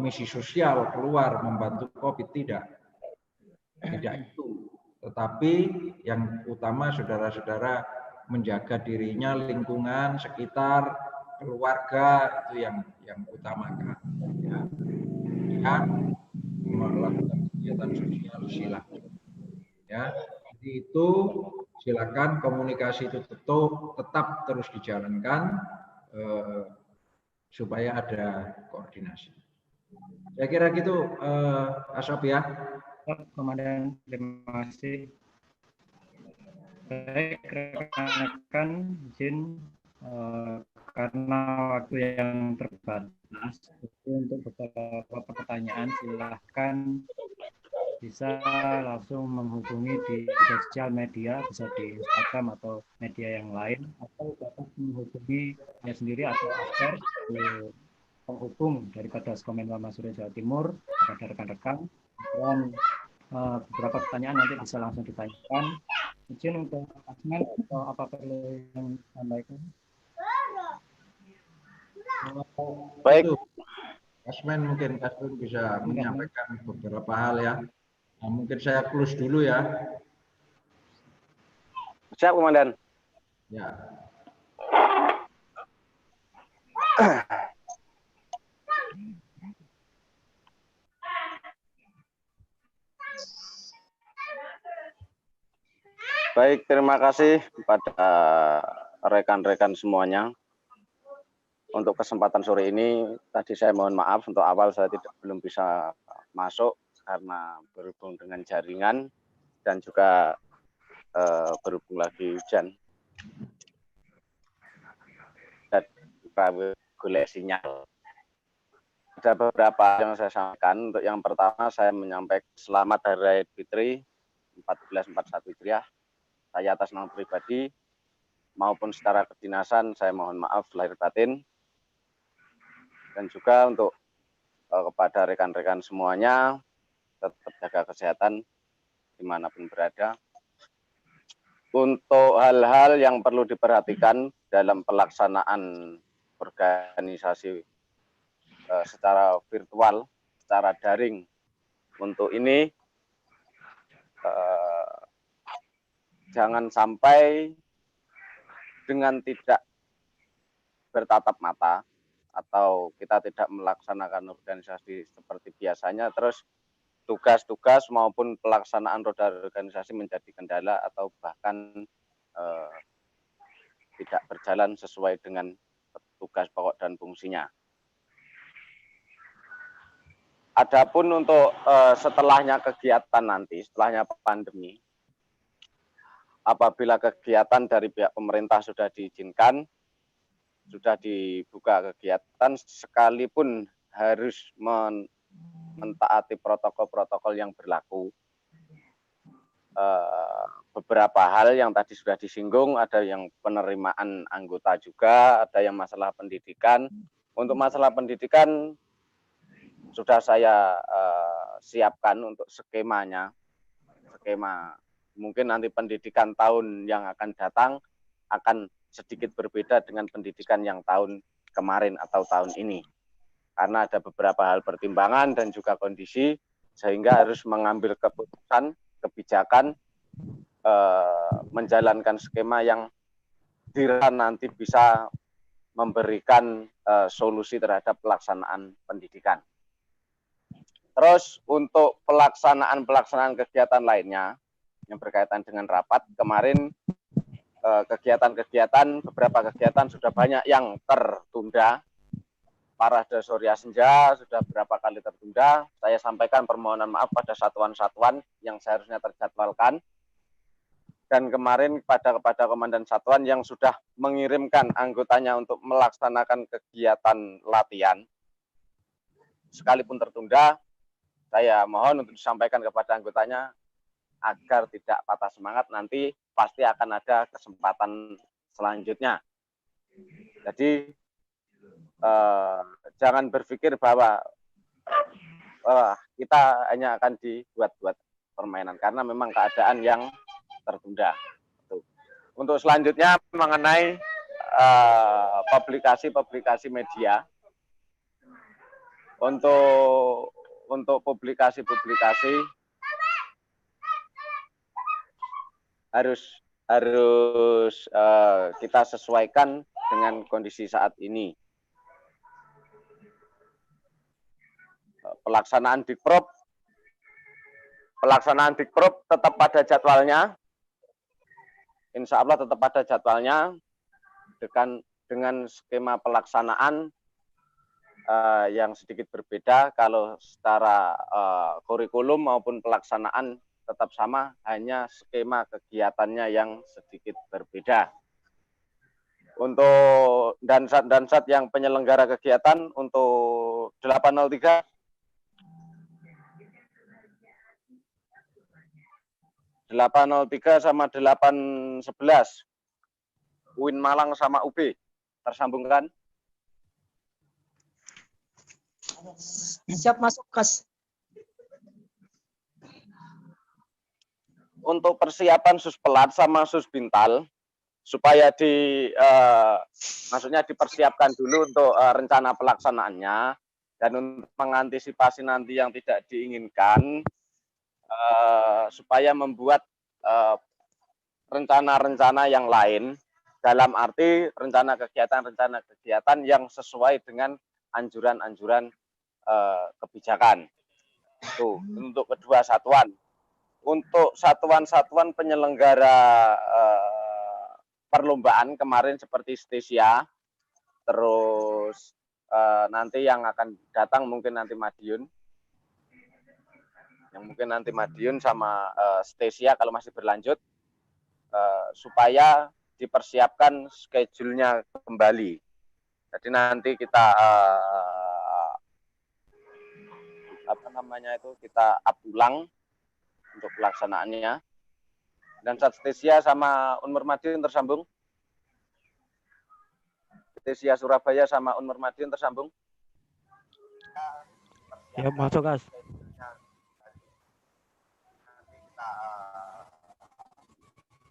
misi sosial keluar membantu COVID, tidak itu. Tetapi yang utama saudara-saudara menjaga dirinya, lingkungan sekitar, keluarga, itu yang utamakan. Ya. Dan melakukan kegiatan sosial silakan. Ya, jadi itu silakan, komunikasi itu tetap terus dijalankan supaya ada koordinasi. Saya kira gitu, Asop ya.
Komandan, terima kasih. Baik, rekan-rekan, izin karena waktu yang terbatas, untuk beberapa pertanyaan silahkan bisa langsung menghubungi di sosial media, bisa di Instagram atau media yang lain, atau dapat menghubungi saya sendiri atau Asker, penghubung daripada Sekomenwa Mahasurya Jawa Timur kepada rekan-rekan, dan beberapa pertanyaan nanti bisa langsung ditanyakan. Izin untuk Asmen atau apa perlu yang disampaikan?
Baik.
Asmen mungkin bisa menyampaikan beberapa hal ya. Nah, mungkin saya close dulu ya.
Siap, Komandan.
Ya.
Baik, terima kasih kepada rekan-rekan semuanya. Untuk kesempatan sore ini, tadi saya mohon maaf untuk awal saya belum bisa masuk karena berhubung dengan jaringan dan juga berhubung lagi hujan. Dan golek sinyal. Ada beberapa yang saya sampaikan. Untuk yang pertama, saya menyampaikan selamat Hari Raya Idul Fitri 1441 Hijriah. Saya atas nama pribadi maupun secara kedinasan, saya mohon maaf lahir batin. Dan juga untuk kepada rekan-rekan semuanya, tetap jaga kesehatan dimanapun berada. Untuk hal-hal yang perlu diperhatikan dalam pelaksanaan organisasi secara virtual, secara daring, untuk ini jangan sampai dengan tidak bertatap mata atau kita tidak melaksanakan organisasi seperti biasanya, terus tugas-tugas maupun pelaksanaan roda organisasi menjadi kendala atau bahkan tidak berjalan sesuai dengan tugas pokok dan fungsinya. Adapun untuk setelahnya kegiatan nanti, setelahnya pandemi, apabila kegiatan dari pihak pemerintah sudah diizinkan, sudah dibuka kegiatan, sekalipun harus mentaati protokol-protokol yang berlaku. Beberapa hal yang tadi sudah disinggung, ada yang penerimaan anggota juga, ada yang masalah pendidikan. Untuk masalah pendidikan sudah saya siapkan untuk skemanya. Skema mungkin nanti pendidikan tahun yang akan datang akan sedikit berbeda dengan pendidikan yang tahun kemarin atau tahun ini. Karena ada beberapa hal pertimbangan dan juga kondisi, sehingga harus mengambil keputusan, kebijakan, menjalankan skema yang dirasa nanti bisa memberikan solusi terhadap pelaksanaan pendidikan. Terus untuk pelaksanaan kegiatan lainnya yang berkaitan dengan rapat, kemarin beberapa kegiatan sudah banyak yang tertunda. Parade Surya Senja sudah berapa kali tertunda. Saya sampaikan permohonan maaf pada satuan-satuan yang seharusnya terjadwalkan. Dan kemarin kepada komandan satuan yang sudah mengirimkan anggotanya untuk melaksanakan kegiatan latihan, sekalipun tertunda, saya mohon untuk disampaikan kepada anggotanya agar tidak patah semangat, nanti pasti akan ada kesempatan selanjutnya. Jadi jangan berpikir bahwa kita hanya akan dibuat-buat permainan, karena memang keadaan yang tertunda. Untuk selanjutnya mengenai publikasi media, untuk publikasi harus kita sesuaikan dengan kondisi saat ini. Pelaksanaan Dikprop tetap pada jadwalnya, insya Allah tetap pada jadwalnya, dengan skema pelaksanaan yang sedikit berbeda. Kalau secara kurikulum maupun pelaksanaan tetap sama, hanya skema kegiatannya yang sedikit berbeda. Untuk dansat yang penyelenggara kegiatan, untuk 803 sama 811 UIN Malang sama UB tersambungkan.
Siap masuk, Kas.
Untuk persiapan Suspelat sama Susbintal, supaya maksudnya dipersiapkan dulu untuk rencana pelaksanaannya, dan untuk mengantisipasi nanti yang tidak diinginkan, supaya membuat rencana-rencana yang lain, dalam arti rencana kegiatan yang sesuai dengan anjuran-anjuran kebijakan. Itu untuk kedua satuan. Untuk satuan-satuan penyelenggara perlombaan kemarin seperti Stesia, terus nanti yang akan datang mungkin nanti Madiun, sama Stesia kalau masih berlanjut, supaya dipersiapkan schedule-nya kembali. Jadi nanti kita kita up ulang untuk pelaksanaannya. Dan saat Stesia sama Unmur Madiun tersambung. Stesia Surabaya sama Unmur Madiun tersambung.
Ya, masuk, Kas.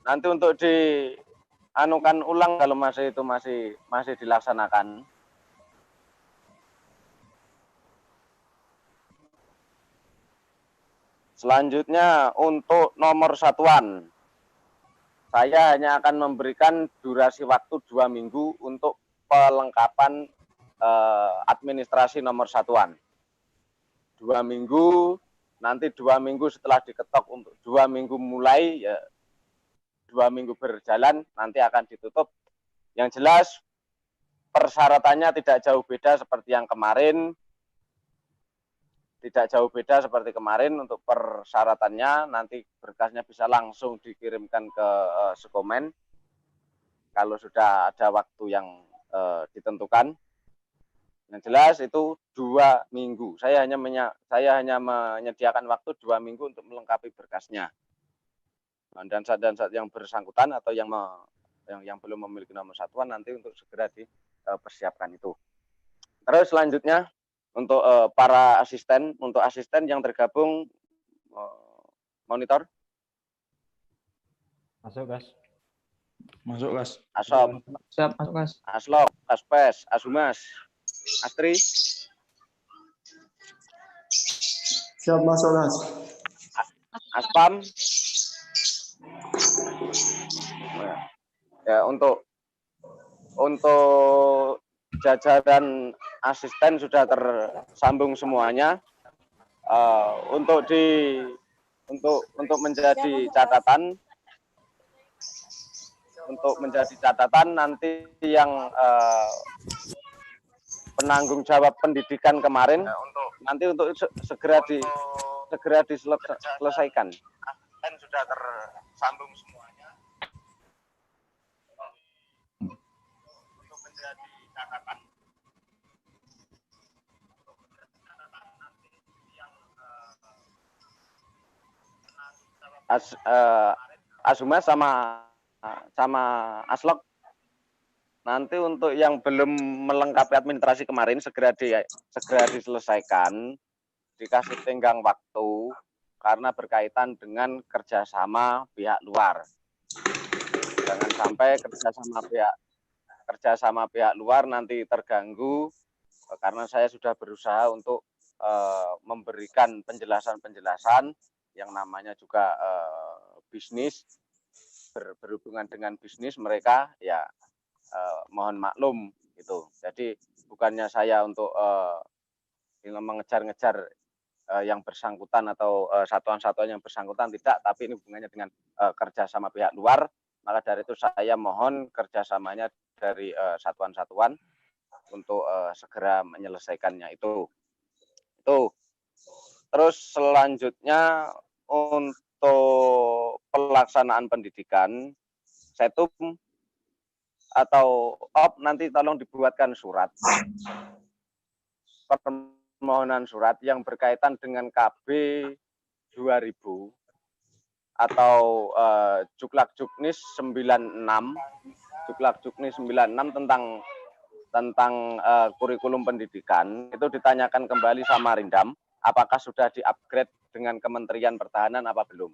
Nanti untuk dianukan ulang kalau masih dilaksanakan. Selanjutnya untuk nomor satuan, saya hanya akan memberikan durasi waktu 2 minggu untuk pelengkapan administrasi nomor satuan. 2 minggu, nanti 2 minggu setelah diketok untuk 2 minggu mulai, ya 2 minggu berjalan, nanti akan ditutup. Yang jelas persyaratannya tidak jauh beda seperti yang kemarin. Untuk persyaratannya nanti berkasnya bisa langsung dikirimkan ke Sekomen kalau sudah ada waktu yang ditentukan. Yang jelas itu 2 minggu. Saya hanya menyediakan waktu 2 minggu untuk melengkapi berkasnya. Dan saat yang bersangkutan atau yang belum memiliki nomor satuan nanti untuk segera dipersiapkan itu. Terus selanjutnya untuk para asisten, untuk asisten yang tergabung monitor.
Masuk, Kas.
Asom.
Siap masuk, Kas.
Aslok, Aspes, Asumas, Astri.
Siap masuk, Kas.
Aspam. Ya, untuk jajaran asisten sudah tersambung semuanya. Untuk menjadi catatan, nanti yang penanggung jawab pendidikan kemarin, nanti untuk segera diselesaikan. Sudah tersambung semuanya. Untuk menjadi catatan. Nanti yang Azumas sama Aslok, nanti untuk yang belum melengkapi administrasi kemarin segera diselesaikan, dikasih tenggang waktu karena berkaitan dengan kerjasama pihak luar. Jangan sampai kerjasama pihak luar nanti terganggu, karena saya sudah berusaha untuk memberikan penjelasan-penjelasan yang namanya juga bisnis, berhubungan dengan bisnis mereka, ya mohon maklum gitu. Jadi bukannya saya untuk mengejar-ngejar yang bersangkutan atau satuan-satuan yang bersangkutan, tidak, tapi ini hubungannya dengan kerjasama pihak luar. Maka dari itu saya mohon kerjasamanya dari satuan-satuan untuk segera menyelesaikannya itu. Terus selanjutnya untuk pelaksanaan pendidikan, setum atau nanti tolong dibuatkan surat permohonan surat yang berkaitan dengan KB 2000 atau Juklak Juknis 96 tentang kurikulum pendidikan, itu ditanyakan kembali sama Rindam, apakah sudah di-upgrade dengan Kementerian Pertahanan apa belum.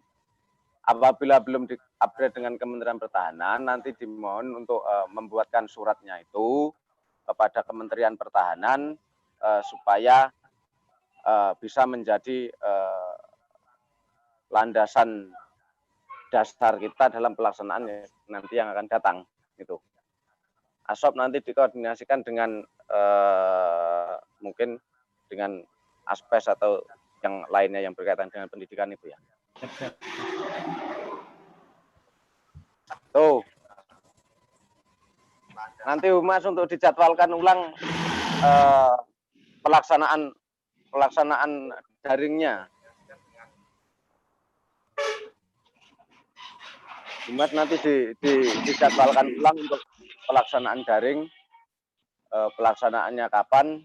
Apabila belum di-upgrade dengan Kementerian Pertahanan, nanti dimohon untuk membuatkan suratnya itu kepada Kementerian Pertahanan supaya bisa menjadi landasan dasar kita dalam pelaksanaan nanti yang akan datang. Itu. Asob nanti dikoordinasikan dengan mungkin dengan aspes atau yang lainnya yang berkaitan dengan pendidikan itu ya. Tuh. Nanti Humas untuk dijadwalkan ulang pelaksanaan daringnya. Humas nanti dijadwalkan ulang untuk pelaksanaan daring, pelaksanaannya kapan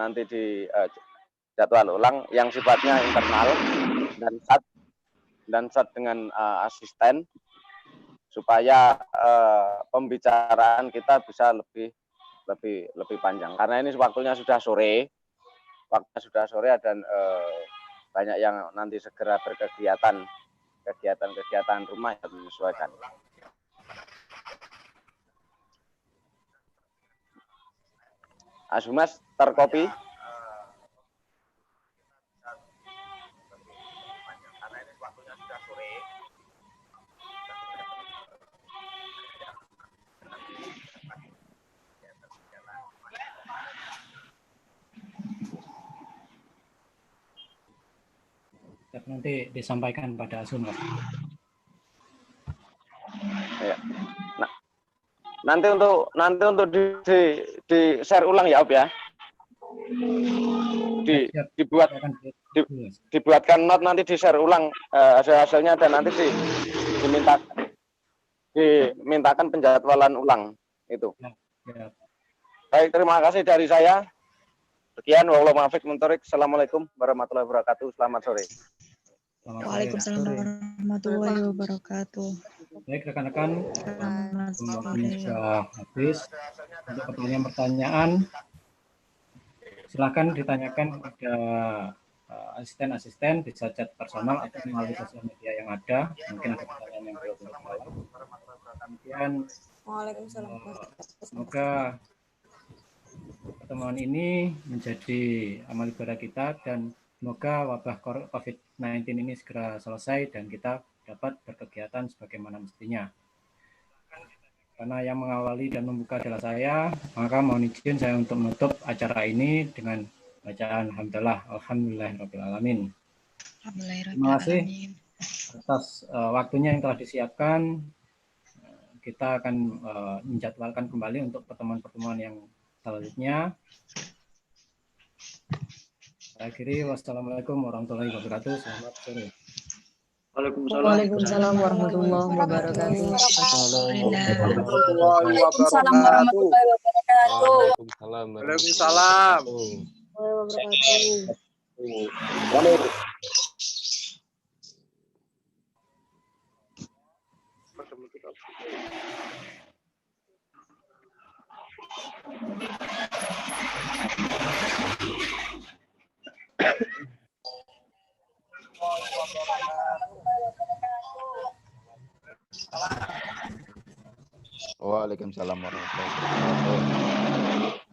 nanti dijadwal ulang yang sifatnya internal dan SAT dengan asisten supaya pembicaraan kita bisa lebih panjang karena ini waktunya sudah sore dan banyak yang nanti segera berkegiatan rumah yang menyesuaikan. Azumas terkopi.
Nanti disampaikan pada Azumas.
Ya. Nah, nanti untuk di share ulang ya, Ob ya. Dibuatkan note, nanti di share ulang hasilnya dan nanti dimintakan penjadwalan ulang itu.
Ya.
Baik, terima kasih dari saya. Sekian, wabillahi taufiq wal hidayah. Assalamualaikum warahmatullahi wabarakatuh. Selamat sore.
Waalaikumsalam warahmatullahi wabarakatuh.
Baik rekan-rekan, waktunya sudah habis. Untuk pertanyaan-pertanyaan, silakan ditanyakan kepada asisten-asisten, bisa chat personal atau melalui sosial media yang ada. Mungkin ada pertanyaan yang belum terjawab. Kemudian, semoga pertemuan ini menjadi amal ibadah kita dan semoga wabah COVID-19 ini segera selesai dan kita dapat berkegiatan sebagaimana mestinya. Karena yang mengawali dan membuka adalah saya, maka mohon izin saya untuk menutup acara ini dengan bacaan Alhamdulillahirabbil alamin. Terima kasih atas waktunya yang telah disiapkan. Kita akan menjadwalkan kembali untuk pertemuan-pertemuan yang selanjutnya. Akhiri, wassalamualaikum warahmatullahi wabarakatuh. Selamat sore.
Waalaikumsalam warahmatullahi wabarakatuh.
Waalaikumsalam warahmatullahi wabarakatuh.
Waalaikumsalam.
Wabarakatuh.
Waalaikumsalam warahmatullahi wabarakatuh.